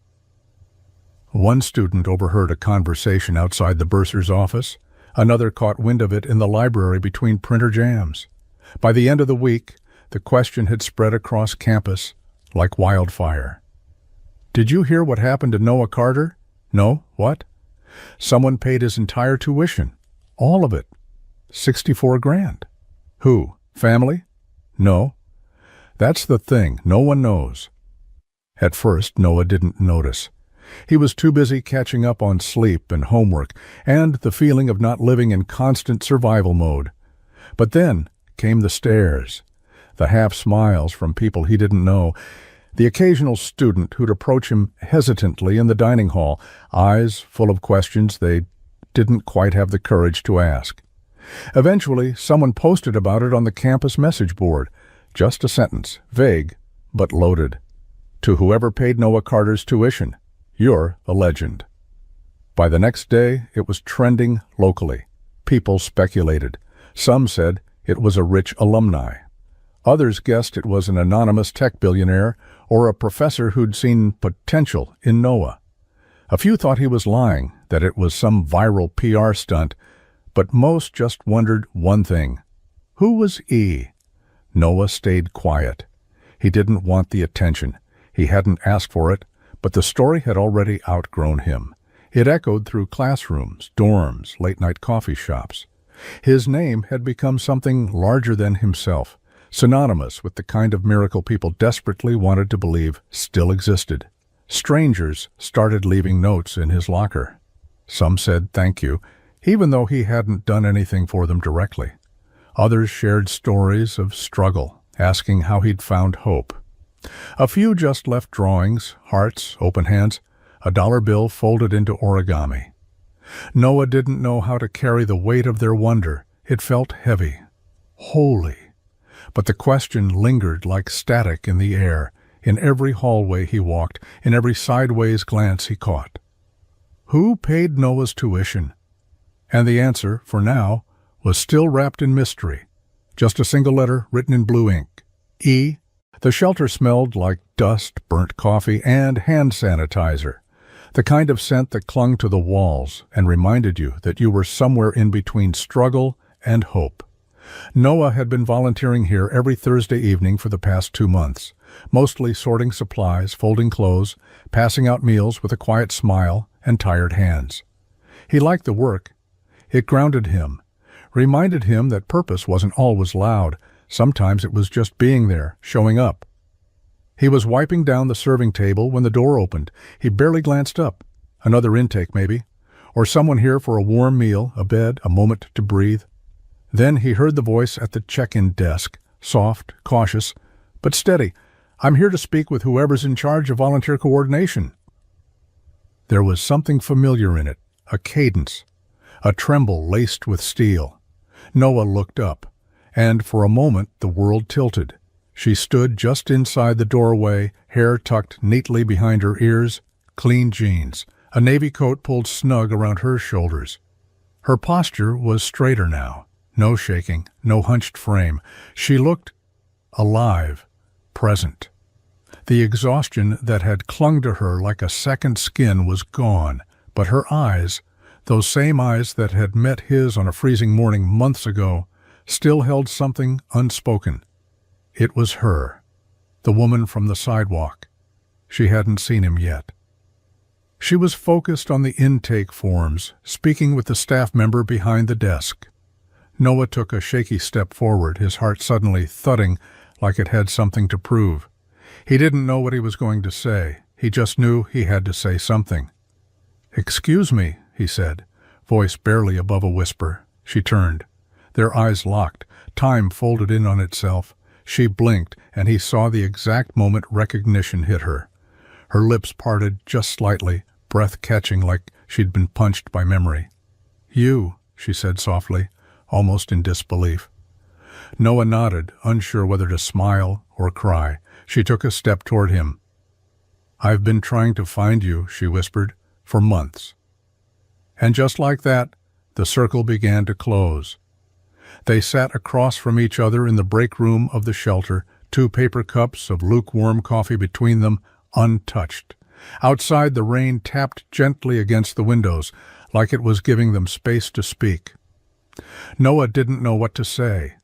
One student overheard a conversation outside the bursar's office. Another caught wind of it in the library between printer jams. By the end of the week, the question had spread across campus like wildfire. "Did you hear what happened to Noah Carter?" "No, what?" "Someone paid his entire tuition. All of it. 64 grand. "Who? Family?" "No." "That's the thing. No one knows." At first, Noah didn't notice. He was too busy catching up on sleep and homework and the feeling of not living in constant survival mode. But then came the stares, the half-smiles from people he didn't know, the occasional student who'd approach him hesitantly in the dining hall, eyes full of questions they didn't quite have the courage to ask. Eventually, someone posted about it on the campus message board. Just a sentence, vague, but loaded. "To whoever paid Noah Carter's tuition, you're a legend." By the next day, it was trending locally. People speculated. Some said it was a rich alumni. Others guessed it was an anonymous tech billionaire or a professor who'd seen potential in Noah. A few thought he was lying, that it was some viral PR stunt, but most just wondered one thing. Who was E? Noah stayed quiet. He didn't want the attention. He hadn't asked for it, but the story had already outgrown him. It echoed through classrooms, dorms, late-night coffee shops. His name had become something larger than himself, synonymous with the kind of miracle people desperately wanted to believe still existed. Strangers started leaving notes in his locker. Some said thank you, even though he hadn't done anything for them directly. Others shared stories of struggle, asking how he'd found hope. A few just left drawings, hearts, open hands, a dollar bill folded into origami. Noah didn't know how to carry the weight of their wonder. It felt heavy, holy. But the question lingered like static in the air, in every hallway he walked, in every sideways glance he caught. Who paid Noah's tuition? And the answer, for now, was still wrapped in mystery. Just a single letter written in blue ink. E. The shelter smelled like dust, burnt coffee, and hand sanitizer. The kind of scent that clung to the walls and reminded you that you were somewhere in between struggle and hope. Noah had been volunteering here every Thursday evening for the past 2 months, mostly sorting supplies, folding clothes, passing out meals with a quiet smile and tired hands. He liked the work. It grounded him, reminded him that purpose wasn't always loud. Sometimes it was just being there, showing up. He was wiping down the serving table when the door opened. He barely glanced up. Another intake, maybe. Or someone here for a warm meal, a bed, a moment to breathe. Then he heard the voice at the check-in desk, soft, cautious, but steady. "I'm here to speak with whoever's in charge of volunteer coordination." There was something familiar in it, a cadence, a tremble laced with steel. Noah looked up, and for a moment the world tilted. She stood just inside the doorway, hair tucked neatly behind her ears, clean jeans, a navy coat pulled snug around her shoulders. Her posture was straighter now, no shaking, no hunched frame. She looked alive, present. The exhaustion that had clung to her like a second skin was gone, but her eyes, those same eyes that had met his on a freezing morning months ago, still held something unspoken. It was her, the woman from the sidewalk. She hadn't seen him yet. She was focused on the intake forms, speaking with the staff member behind the desk. Noah took a shaky step forward, his heart suddenly thudding like it had something to prove. He didn't know what he was going to say. He just knew he had to say something. "Excuse me," he said, voice barely above a whisper. She turned. Their eyes locked, time folded in on itself. She blinked, and he saw the exact moment recognition hit her. Her lips parted just slightly, breath catching like she'd been punched by memory. "You," she said softly, almost in disbelief. Noah nodded, unsure whether to smile or cry. She took a step toward him. "I've been trying to find you," she whispered, "for months." And just like that, the circle began to close. They sat across from each other in the break room of the shelter, 2 paper cups of lukewarm coffee between them, untouched. Outside, the rain tapped gently against the windows, like it was giving them space to speak. Noah didn't know what to say.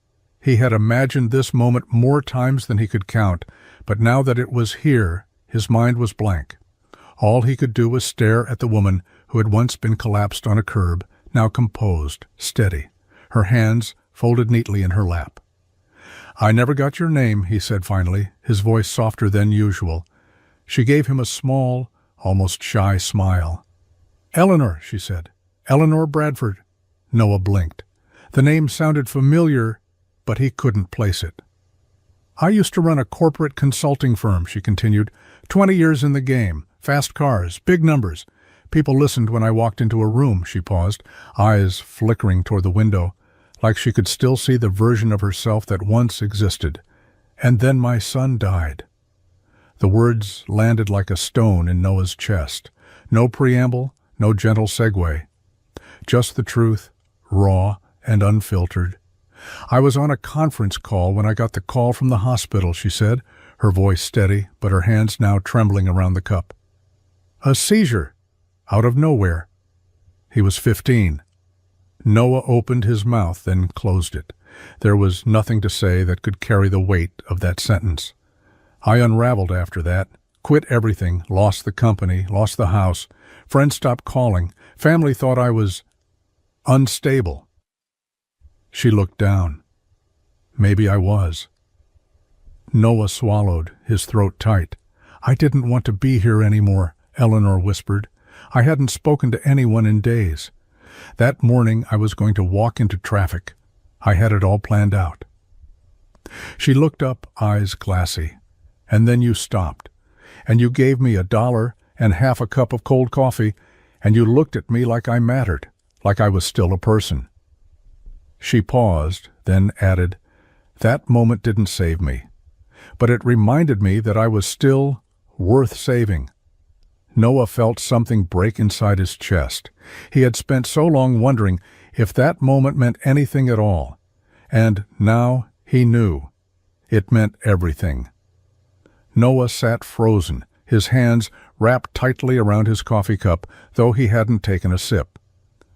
He had imagined this moment more times than he could count, but now that it was here, his mind was blank. All he could do was stare at the woman who had once been collapsed on a curb, now composed, steady, her hands folded neatly in her lap. "I never got your name," he said finally, his voice softer than usual. She gave him a small, almost shy smile. "Eleanor," she said. "Eleanor Bradford." Noah blinked. The name sounded familiar, but he couldn't place it. "I used to run a corporate consulting firm," she continued. 20 years in the game, fast cars, big numbers. People listened when I walked into a room." She paused, eyes flickering toward the window, like she could still see the version of herself that once existed. "And then my son died." The words landed like a stone in Noah's chest. No preamble, no gentle segue. Just the truth, raw and unfiltered. "I was on a conference call when I got the call from the hospital," she said, her voice steady, but her hands now trembling around the cup. "A seizure. Out of nowhere." He was 15. Noah opened his mouth, then closed it. There was nothing to say that could carry the weight of that sentence. "I unraveled after that. Quit everything, lost the company, lost the house. Friends stopped calling. Family thought I was unstable." She looked down. Maybe I was. Noah swallowed, his throat tight. "I didn't want to be here anymore," Eleanor whispered. "I hadn't spoken to anyone in days. That morning I was going to walk into traffic. I had it all planned out." She looked up, eyes glassy. "And then you stopped. And you gave me $1 and half a cup of cold coffee, and you looked at me like I mattered, like I was still a person." She paused, then added, "That moment didn't save me, but it reminded me that I was still worth saving." Noah felt something break inside his chest. He had spent so long wondering if that moment meant anything at all, and now he knew. It meant everything. Noah sat frozen, his hands wrapped tightly around his coffee cup, though he hadn't taken a sip.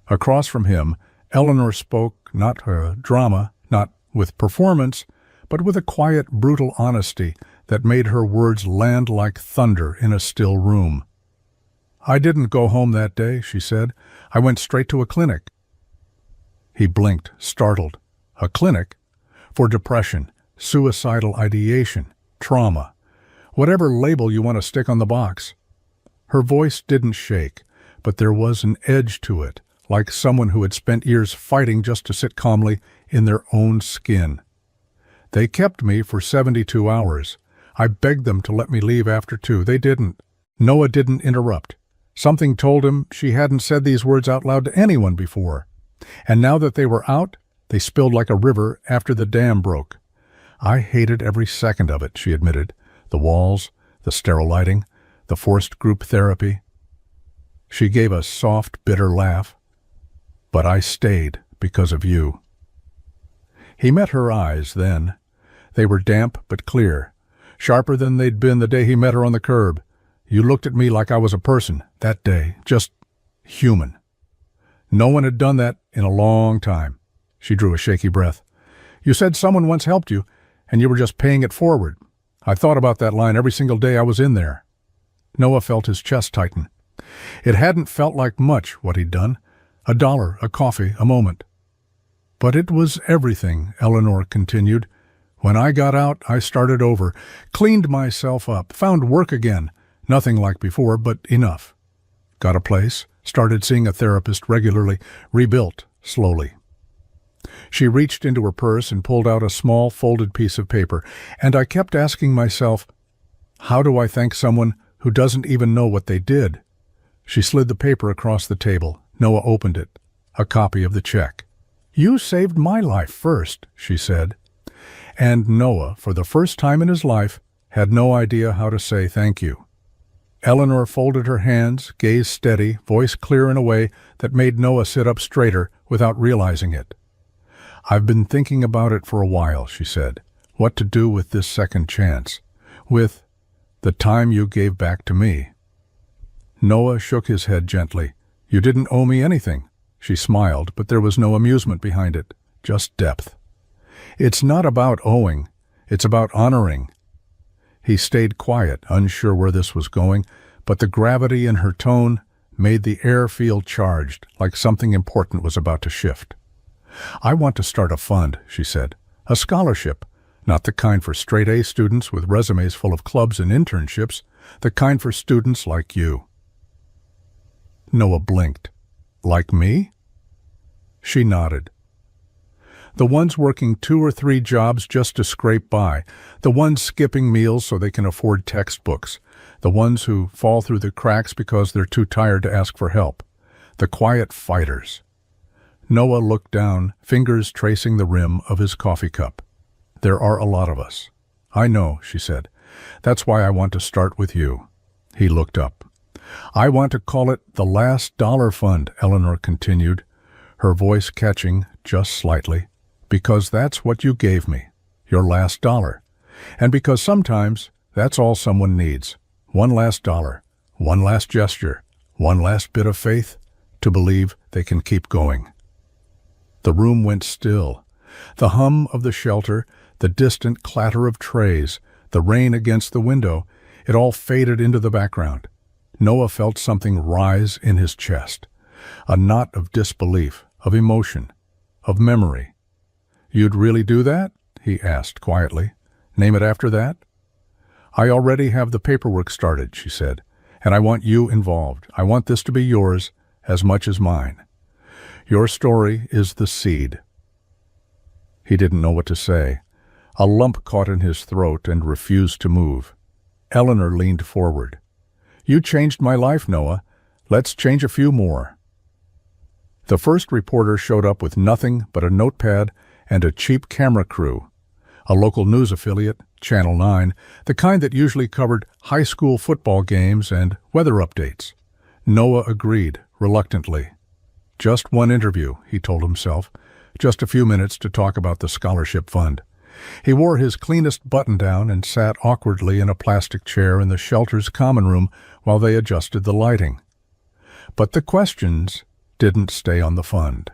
Across from him, Eleanor spoke, not drama, not with performance, but with a quiet, brutal honesty that made her words land like thunder in a still room. "I didn't go home that day," she said. "I went straight to a clinic." He blinked, startled. A clinic? For depression, suicidal ideation, trauma. Whatever label you want to stick on the box. Her voice didn't shake, but there was an edge to it, like someone who had spent years fighting just to sit calmly in their own skin. "They kept me for 72 hours. I begged them to let me leave after 2. They didn't." Noah didn't interrupt. Something told him she hadn't said these words out loud to anyone before. And now that they were out, they spilled like a river after the dam broke. "I hated every second of it," she admitted. The walls, the sterile lighting, the forced group therapy. She gave a soft, bitter laugh. "But I stayed because of you." He met her eyes then. They were damp but clear, sharper than they'd been the day he met her on the curb. "You looked at me like I was a person that day, just human." No one had done that in a long time. She drew a shaky breath. You said someone once helped you, and you were just paying it forward. I thought about that line every single day I was in there. Noah felt his chest tighten. It hadn't felt like much, what he'd done. $1, a coffee, a moment. But it was everything, Eleanor continued. When I got out, I started over, cleaned myself up, found work again. Nothing like before, but enough. Got a place, started seeing a therapist regularly, rebuilt slowly. She reached into her purse and pulled out a small folded piece of paper, and I kept asking myself, how do I thank someone who doesn't even know what they did? She slid the paper across the table. Noah opened it. A copy of the check. You saved my life first, she said. And Noah, for the first time in his life, had no idea how to say thank you. Eleanor folded her hands, gaze steady, voice clear in a way that made Noah sit up straighter without realizing it. I've been thinking about it for a while, she said. What to do with this second chance? With the time you gave back to me. Noah shook his head gently. You didn't owe me anything. She smiled, but there was no amusement behind it, just depth. It's not about owing, it's about honoring. He stayed quiet, unsure where this was going, but the gravity in her tone made the air feel charged, like something important was about to shift. I want to start a fund, she said. A scholarship, not the kind for straight-A students with resumes full of clubs and internships, the kind for students like you. Noah blinked. Like me? She nodded. The ones working 2 or 3 jobs just to scrape by, the ones skipping meals so they can afford textbooks, the ones who fall through the cracks because they're too tired to ask for help, the quiet fighters. Noah looked down, fingers tracing the rim of his coffee cup. There are a lot of us. I know, she said. That's why I want to start with you. He looked up. I want to call it the Last Dollar Fund, Eleanor continued, her voice catching just slightly. Because that's what you gave me, your last dollar. And because sometimes that's all someone needs. One last dollar, one last gesture, one last bit of faith to believe they can keep going. The room went still. The hum of the shelter, the distant clatter of trays, the rain against the window, it all faded into the background. Noah felt something rise in his chest. A knot of disbelief, of emotion, of memory. You'd really do that? He asked quietly. Name it after that? I already have the paperwork started, she said, and I want you involved. I want this to be yours as much as mine. Your story is the seed. He didn't know what to say. A lump caught in his throat and refused to move. Eleanor leaned forward. You changed my life, Noah. Let's change a few more. The first reporter showed up with nothing but a notepad and a cheap camera crew. A local news affiliate, Channel 9, the kind that usually covered high school football games and weather updates. Noah agreed, reluctantly. Just one interview, he told himself. Just a few minutes to talk about the scholarship fund. He wore his cleanest button-down and sat awkwardly in a plastic chair in the shelter's common room while they adjusted the lighting. But the questions didn't stay on the fund.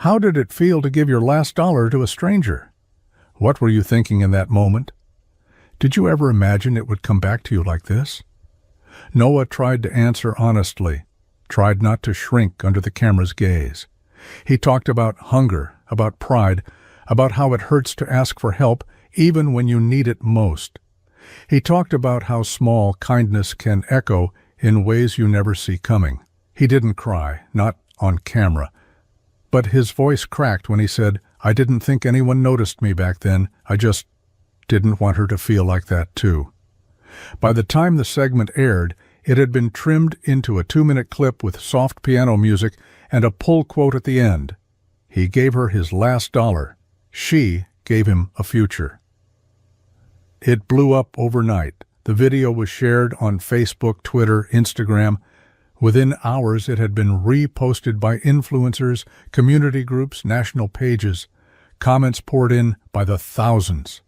How did it feel to give your last dollar to a stranger? What were you thinking in that moment? Did you ever imagine it would come back to you like this? Noah tried to answer honestly, tried not to shrink under the camera's gaze. He talked about hunger, about pride, about how it hurts to ask for help even when you need it most. He talked about how small kindness can echo in ways you never see coming. He didn't cry, not on camera. But his voice cracked when he said, I didn't think anyone noticed me back then. I just didn't want her to feel like that too. By the time the segment aired, it had been trimmed into a 2-minute clip with soft piano music and a pull quote at the end. He gave her his last dollar. She gave him a future. It blew up overnight. The video was shared on Facebook, Twitter, Instagram. Within hours, it had been reposted by influencers, community groups, national pages. Comments poured in by the thousands.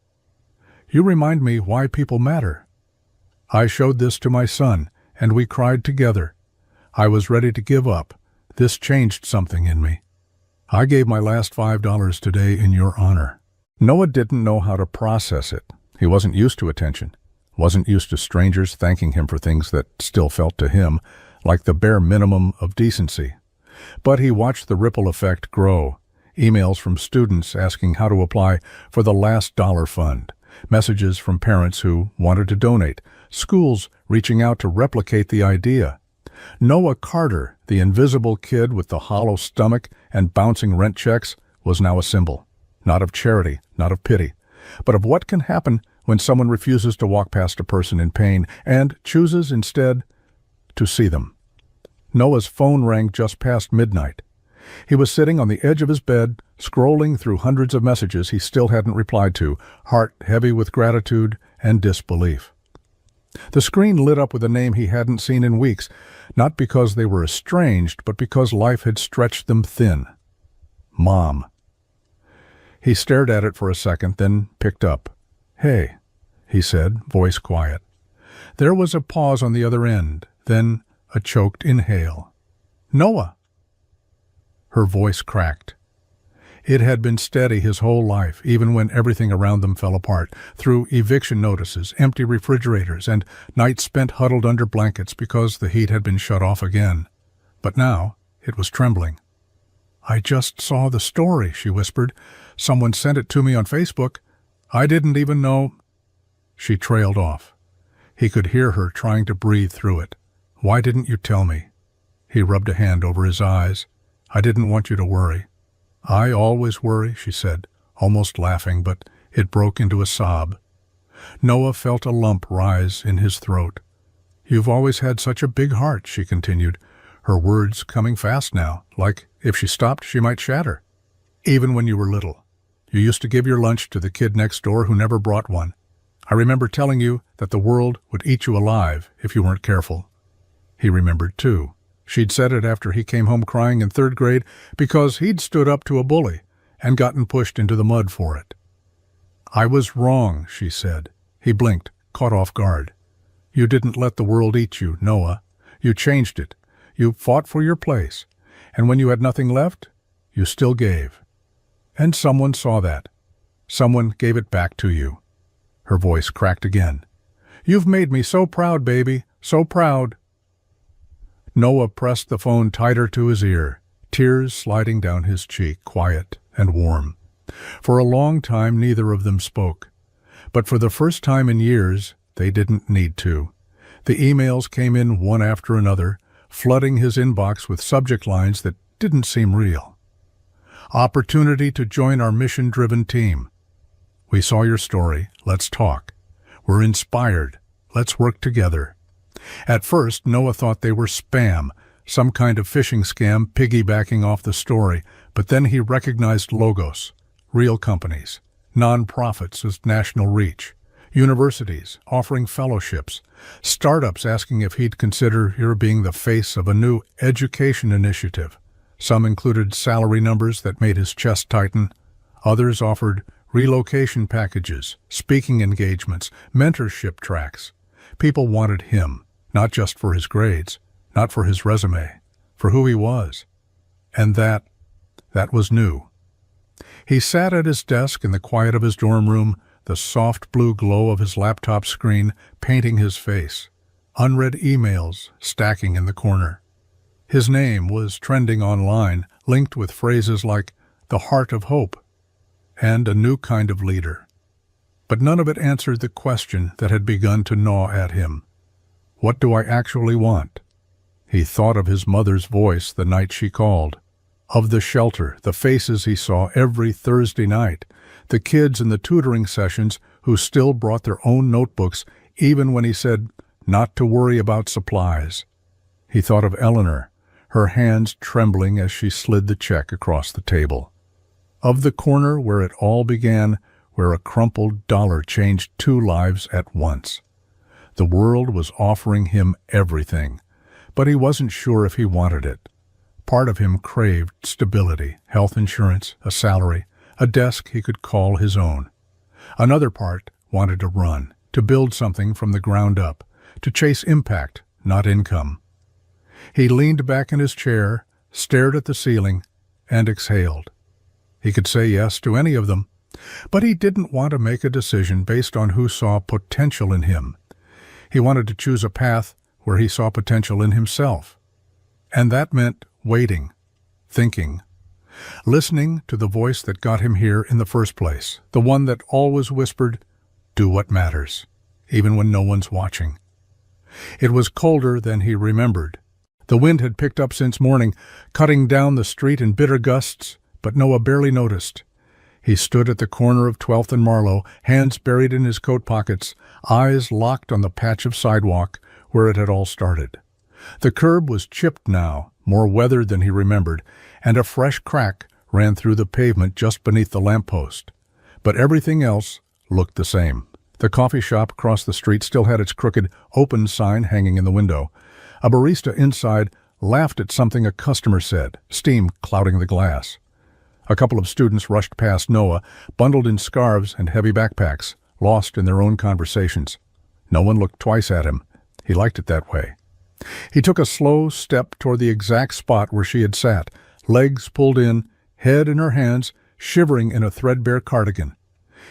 You remind me why people matter. I showed this to my son, and we cried together. I was ready to give up. This changed something in me. I gave my last $5 today in your honor. Noah didn't know how to process it. He wasn't used to attention, wasn't used to strangers thanking him for things that still felt to him like the bare minimum of decency. But he watched the ripple effect grow. Emails from students asking how to apply for the last dollar fund, messages from parents who wanted to donate, schools reaching out to replicate the idea. Noah Carter, the invisible kid with the hollow stomach and bouncing rent checks, was now a symbol, not of charity, not of pity, but of what can happen when someone refuses to walk past a person in pain and chooses instead to see them. Noah's phone rang just past midnight. He was sitting on the edge of his bed, scrolling through hundreds of messages he still hadn't replied to, heart heavy with gratitude and disbelief. The screen lit up with a name he hadn't seen in weeks, not because they were estranged, but because life had stretched them thin. Mom. He stared at it for a second, then picked up. "Hey," he said, voice quiet. There was a pause on the other end, then a choked inhale. "Noah!" Her voice cracked. It had been steady his whole life, even when everything around them fell apart, through eviction notices, empty refrigerators, and nights spent huddled under blankets because the heat had been shut off again. But now it was trembling. "I just saw the story," she whispered. "Someone sent it to me on Facebook. I didn't even know—" She trailed off. He could hear her trying to breathe through it. "Why didn't you tell me?" He rubbed a hand over his eyes. "I didn't want you to worry." "I always worry," she said, almost laughing, but it broke into a sob. Noah felt a lump rise in his throat. "You've always had such a big heart," she continued, her words coming fast now, like if she stopped she might shatter. "Even when you were little. You used to give your lunch to the kid next door who never brought one. I remember telling you that the world would eat you alive if you weren't careful." He remembered, too. She'd said it after he came home crying in 3rd grade because he'd stood up to a bully and gotten pushed into the mud for it. "I was wrong," she said. He blinked, caught off guard. "You didn't let the world eat you, Noah. You changed it. You fought for your place. And when you had nothing left, you still gave. And someone saw that. Someone gave it back to you." Her voice cracked again. "You've made me so proud, baby, so proud." Noah pressed the phone tighter to his ear, tears sliding down his cheek, quiet and warm. For a long time neither of them spoke. But for the first time in years, they didn't need to. The emails came in one after another, flooding his inbox with subject lines that didn't seem real. "Opportunity to join our mission-driven team. We saw your story. Let's talk. We're inspired. Let's work together." At first, Noah thought they were spam, some kind of phishing scam piggybacking off the story, but then he recognized logos, real companies, non-profits with national reach, universities offering fellowships, startups asking if he'd consider being the face of a new education initiative. Some included salary numbers that made his chest tighten. Others offered relocation packages, speaking engagements, mentorship tracks. People wanted him. Not just for his grades, not for his resume, for who he was. And that was new. He sat at his desk in the quiet of his dorm room, the soft blue glow of his laptop screen painting his face, unread emails stacking in the corner. His name was trending online, linked with phrases like "the heart of hope" and "a new kind of leader." But none of it answered the question that had begun to gnaw at him. What do I actually want? He thought of his mother's voice the night she called, of the shelter, the faces he saw every Thursday night, the kids in the tutoring sessions who still brought their own notebooks even when he said not to worry about supplies. He thought of Eleanor, her hands trembling as she slid the check across the table. Of the corner where it all began, where a crumpled dollar changed 2 lives at once. The world was offering him everything, but he wasn't sure if he wanted it. Part of him craved stability, health insurance, a salary, a desk he could call his own. Another part wanted to run, to build something from the ground up, to chase impact, not income. He leaned back in his chair, stared at the ceiling, and exhaled. He could say yes to any of them, But he didn't want to make a decision based on who saw potential in him. He wanted to choose a path where he saw potential in himself. And that meant waiting, thinking, listening to the voice that got him here in the first place, the one that always whispered, "Do what matters," even when no one's watching. It was colder than he remembered. The wind had picked up since morning, cutting down the street in bitter gusts, but Noah barely noticed. He stood at the corner of 12th and Marlowe, hands buried in his coat pockets, eyes locked on the patch of sidewalk where it had all started. The curb was chipped now, more weathered than he remembered, and a fresh crack ran through the pavement just beneath the lamppost. But everything else looked the same. The coffee shop across the street still had its crooked "open" sign hanging in the window. A barista inside laughed at something a customer said, steam clouding the glass. A couple of students rushed past Noah, bundled in scarves and heavy backpacks, lost in their own conversations. No one looked twice at him. He liked it that way. He took a slow step toward the exact spot where she had sat, legs pulled in, head in her hands, shivering in a threadbare cardigan.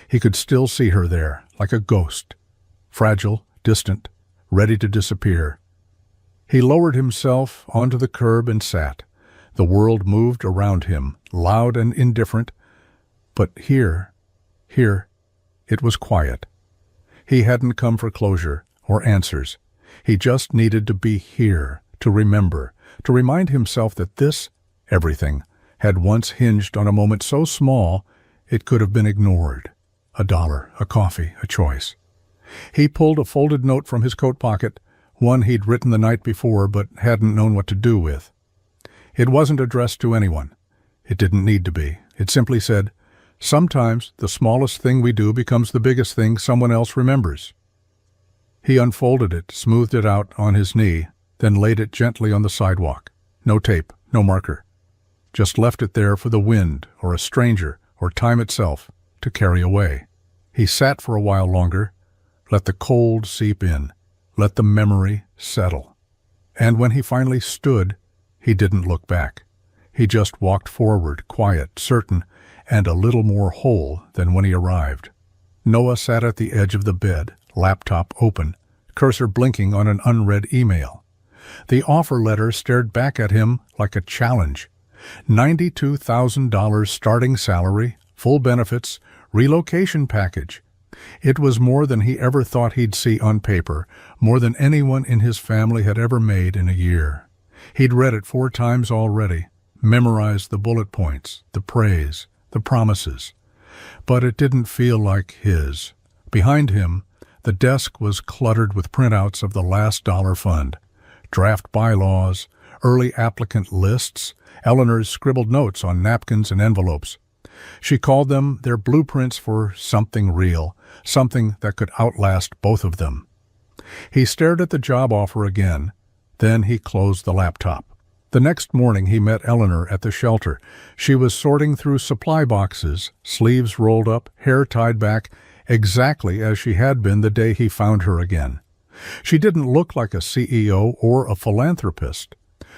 He could still see her there, like a ghost, fragile, distant, ready to disappear. He lowered himself onto the curb and sat. The world moved around him, loud and indifferent. But here, it was quiet. He hadn't come for closure or answers. He just needed to be here, to remember, to remind himself that this, everything, had once hinged on a moment so small it could have been ignored. $1, a coffee, a choice. He pulled a folded note from his coat pocket, one he'd written the night before but hadn't known what to do with. It wasn't addressed to anyone. It didn't need to be. It simply said, "Sometimes the smallest thing we do becomes the biggest thing someone else remembers." He unfolded it, smoothed it out on his knee, then laid it gently on the sidewalk. No tape, no marker. Just left it there for the wind or a stranger or time itself to carry away. He sat for a while longer, let the cold seep in, let the memory settle. And when he finally stood, he didn't look back. He just walked forward, quiet, certain, and a little more whole than when he arrived. Noah sat at the edge of the bed, laptop open, cursor blinking on an unread email. The offer letter stared back at him like a challenge. $92,000 starting salary, full benefits, relocation package. It was more than he ever thought he'd see on paper, more than anyone in his family had ever made in a year. He'd read it 4 times already, memorized the bullet points, the praise, the promises. But it didn't feel like his. Behind him, the desk was cluttered with printouts of the last dollar fund, draft bylaws, early applicant lists, Eleanor's scribbled notes on napkins and envelopes. She called them their blueprints for something real, something that could outlast both of them. He stared at the job offer again, then he closed the laptop. The next morning he met Eleanor at the shelter. She was sorting through supply boxes, sleeves rolled up, hair tied back, exactly as she had been the day he found her again. She didn't look like a CEO or a philanthropist.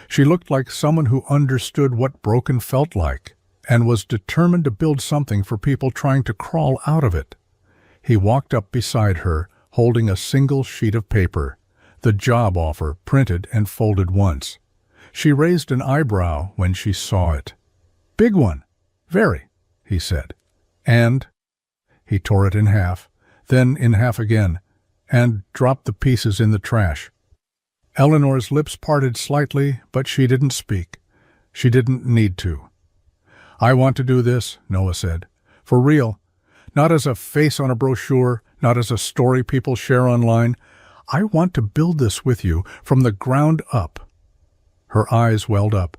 She looked like someone who understood what broken felt like and was determined to build something for people trying to crawl out of it. He walked up beside her, holding a single sheet of paper, the job offer printed and folded once. She raised an eyebrow when she saw it. "Big one. Very," he said. "And?" He tore it in half, then in half again, and dropped the pieces in the trash. Eleanor's lips parted slightly, but she didn't speak. She didn't need to. "I want to do this," Noah said. "For real. Not as a face on a brochure, not as a story people share online. I want to build this with you from the ground up." Her eyes welled up,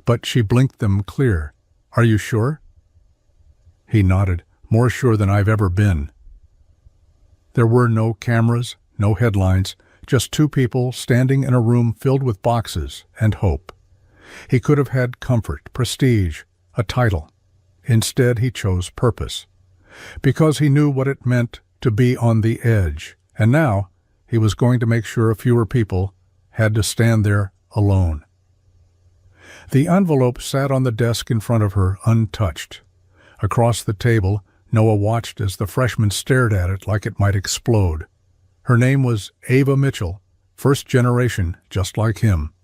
but she blinked them clear. "Are you sure?" He nodded, "More sure than I've ever been." There were no cameras, no headlines, just 2 people standing in a room filled with boxes and hope. He could have had comfort, prestige, a title. Instead, he chose purpose, because he knew what it meant to be on the edge, and now he was going to make sure fewer people had to stand there alone. The envelope sat on the desk in front of her, untouched. Across the table, Noah watched as the freshman stared at it like it might explode. Her name was Ava Mitchell, first generation, just like him.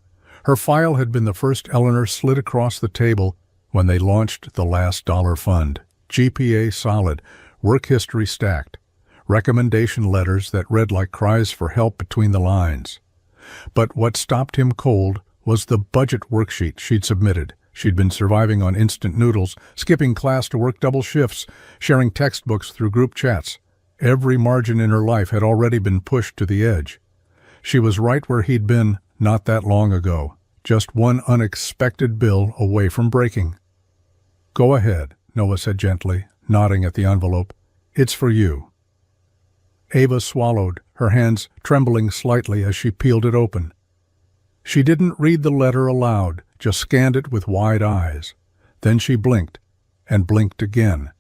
Her file had been the first Eleanor slid across the table when they launched the Last Dollar Fund. GPA solid, work history stacked, recommendation letters that read like cries for help between the lines. But what stopped him cold was the budget worksheet she'd submitted. She'd been surviving on instant noodles, skipping class to work double shifts, sharing textbooks through group chats. Every margin in her life had already been pushed to the edge. She was right where he'd been not that long ago, just one unexpected bill away from breaking. "Go ahead," Noah said gently, nodding at the envelope. "It's for you." Ava swallowed, her hands trembling slightly as she peeled it open. She didn't read the letter aloud, just scanned it with wide eyes. Then she blinked, and blinked again.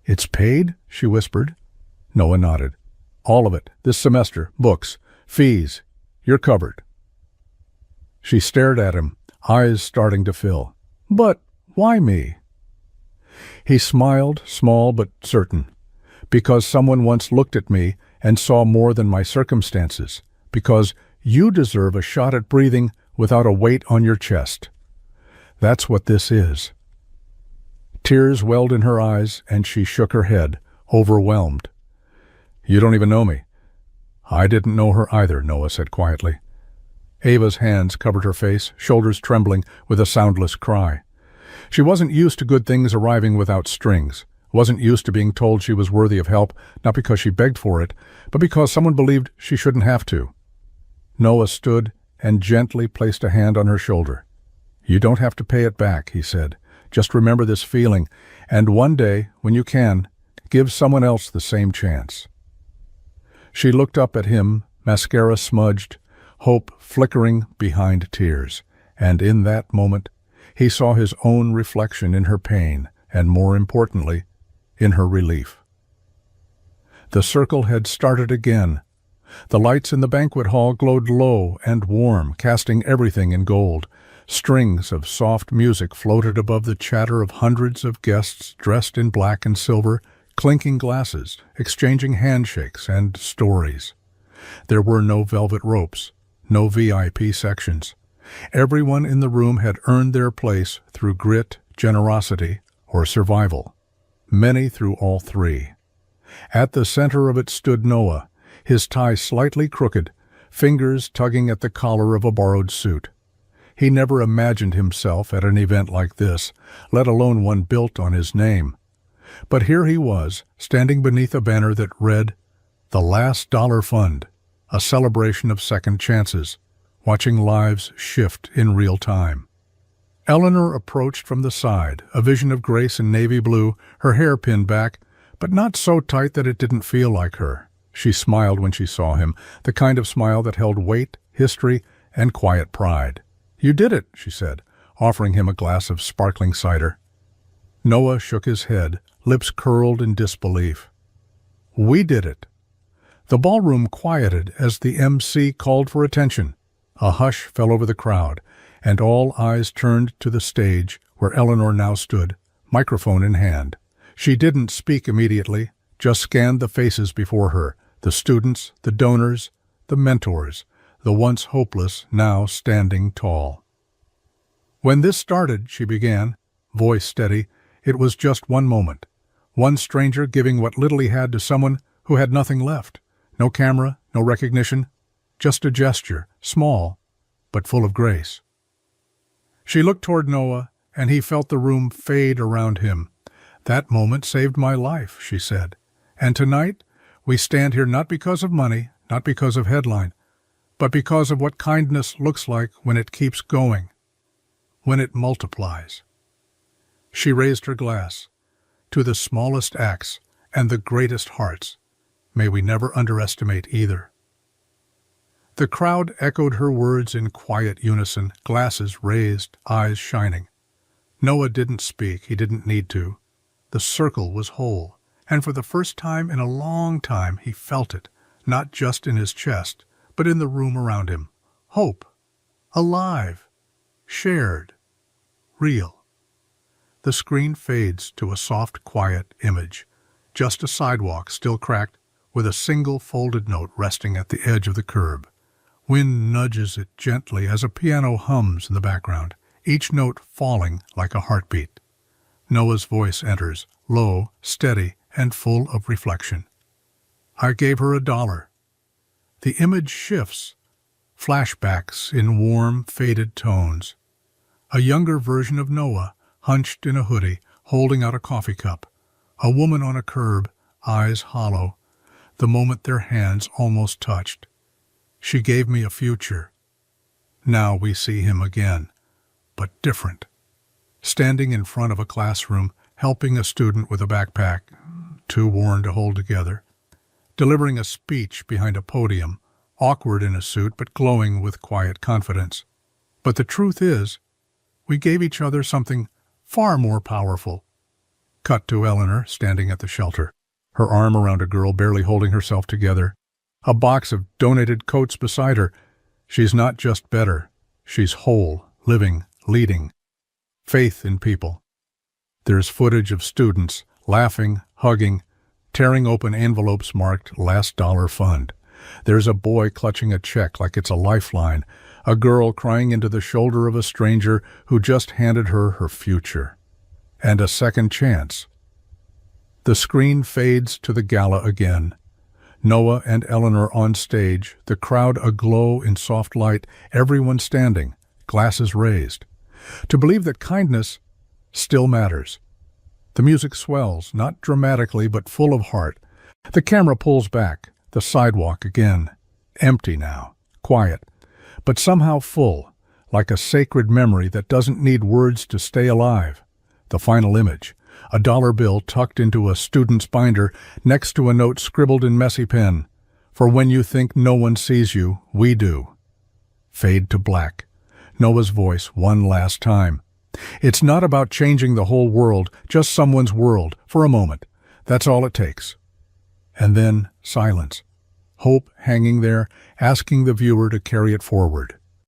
"It's paid?" she whispered. Noah nodded. "All of it, this semester, books, fees. You're covered." She stared at him, eyes starting to fill. "But why me?" He smiled, small but certain. "Because someone once looked at me and saw more than my circumstances. Because you deserve a shot at breathing without a weight on your chest. That's what this is." Tears welled in her eyes, and she shook her head, overwhelmed. "You don't even know me." "I didn't know her either," Noah said quietly. Ava's hands covered her face, shoulders trembling with a soundless cry. She wasn't used to good things arriving without strings, wasn't used to being told she was worthy of help, not because she begged for it, but because someone believed she shouldn't have to. Noah stood and gently placed a hand on her shoulder. "You don't have to pay it back," he said. "Just remember this feeling, and one day, when you can, give someone else the same chance." She looked up at him, mascara smudged, hope flickering behind tears, and in that moment, he saw his own reflection in her pain, and more importantly, in her relief. The circle had started again. The lights in the banquet hall glowed low and warm, casting everything in gold. Strings of soft music floated above the chatter of hundreds of guests dressed in black and silver, clinking glasses, exchanging handshakes and stories. There were no velvet ropes, no VIP sections. Everyone in the room had earned their place through grit, generosity, or survival. Many through all three. At the center of it stood Noah, his tie slightly crooked, fingers tugging at the collar of a borrowed suit. He never imagined himself at an event like this, let alone one built on his name. But here he was, standing beneath a banner that read, "The Last Dollar Fund, a celebration of second chances," watching lives shift in real time. Eleanor approached from the side, a vision of grace in navy blue, her hair pinned back, but not so tight that it didn't feel like her. She smiled when she saw him, the kind of smile that held weight, history, and quiet pride. "You did it," she said, offering him a glass of sparkling cider. Noah shook his head, lips curled in disbelief. "We did it." The ballroom quieted as the MC called for attention. A hush fell over the crowd, and all eyes turned to the stage where Eleanor now stood, microphone in hand. She didn't speak immediately, just scanned the faces before her, the students, the donors, the mentors, the once hopeless now standing tall. "When this started," she began, voice steady, "it was just one moment. One stranger giving what little he had to someone who had nothing left. No camera, no recognition, just a gesture, small, but full of grace." She looked toward Noah, and he felt the room fade around him. "That moment saved my life," she said. "And tonight, we stand here not because of money, not because of headline, but because of what kindness looks like when it keeps going, when it multiplies." She raised her glass. "To the smallest acts and the greatest hearts, may we never underestimate either." The crowd echoed her words in quiet unison, glasses raised, eyes shining. Noah didn't speak, he didn't need to. The circle was whole, and for the first time in a long time he felt it, not just in his chest, but in the room around him. Hope. Alive. Shared. Real. The screen fades to a soft, quiet image. just a sidewalk still cracked, with a single folded note resting at the edge of the curb. Wind nudges it gently as a piano hums in the background, each note falling like a heartbeat. Noah's voice enters, low, steady, and full of reflection. I gave her $1. The image shifts, flashbacks in warm, faded tones. A younger version of Noah, hunched in a hoodie, holding out a coffee cup. A woman on a curb, eyes hollow, the moment their hands almost touched. She gave me a future. Now we see him again, but different. Standing in front of a classroom, helping a student with a backpack, too worn to hold together. Delivering a speech behind a podium, awkward in a suit but glowing with quiet confidence. But the truth is, we gave each other something far more powerful. Cut to Eleanor standing at the shelter, her arm around a girl barely holding herself together. A box of donated coats beside her. She's not just better. She's whole, living, leading. Faith in people. There's footage of students laughing, hugging, tearing open envelopes marked Last Dollar Fund. There's a boy clutching a check like it's a lifeline, a girl crying into the shoulder of a stranger who just handed her her future. And a second chance. The screen fades to the gala again. Noah and Eleanor on stage, the crowd aglow in soft light, everyone standing, glasses raised. To believe that kindness still matters. The music swells, not dramatically but full of heart. The camera pulls back, the sidewalk again. Empty now, quiet, but somehow full, like a sacred memory that doesn't need words to stay alive. The final image, a dollar bill tucked into a student's binder next to a note scribbled in messy pen. For when you think no one sees you, we do. Fade to black. Noah's voice one last time. It's not about changing the whole world, just someone's world, for a moment. That's all it takes. And then silence. Hope hanging there, asking the viewer to carry it forward.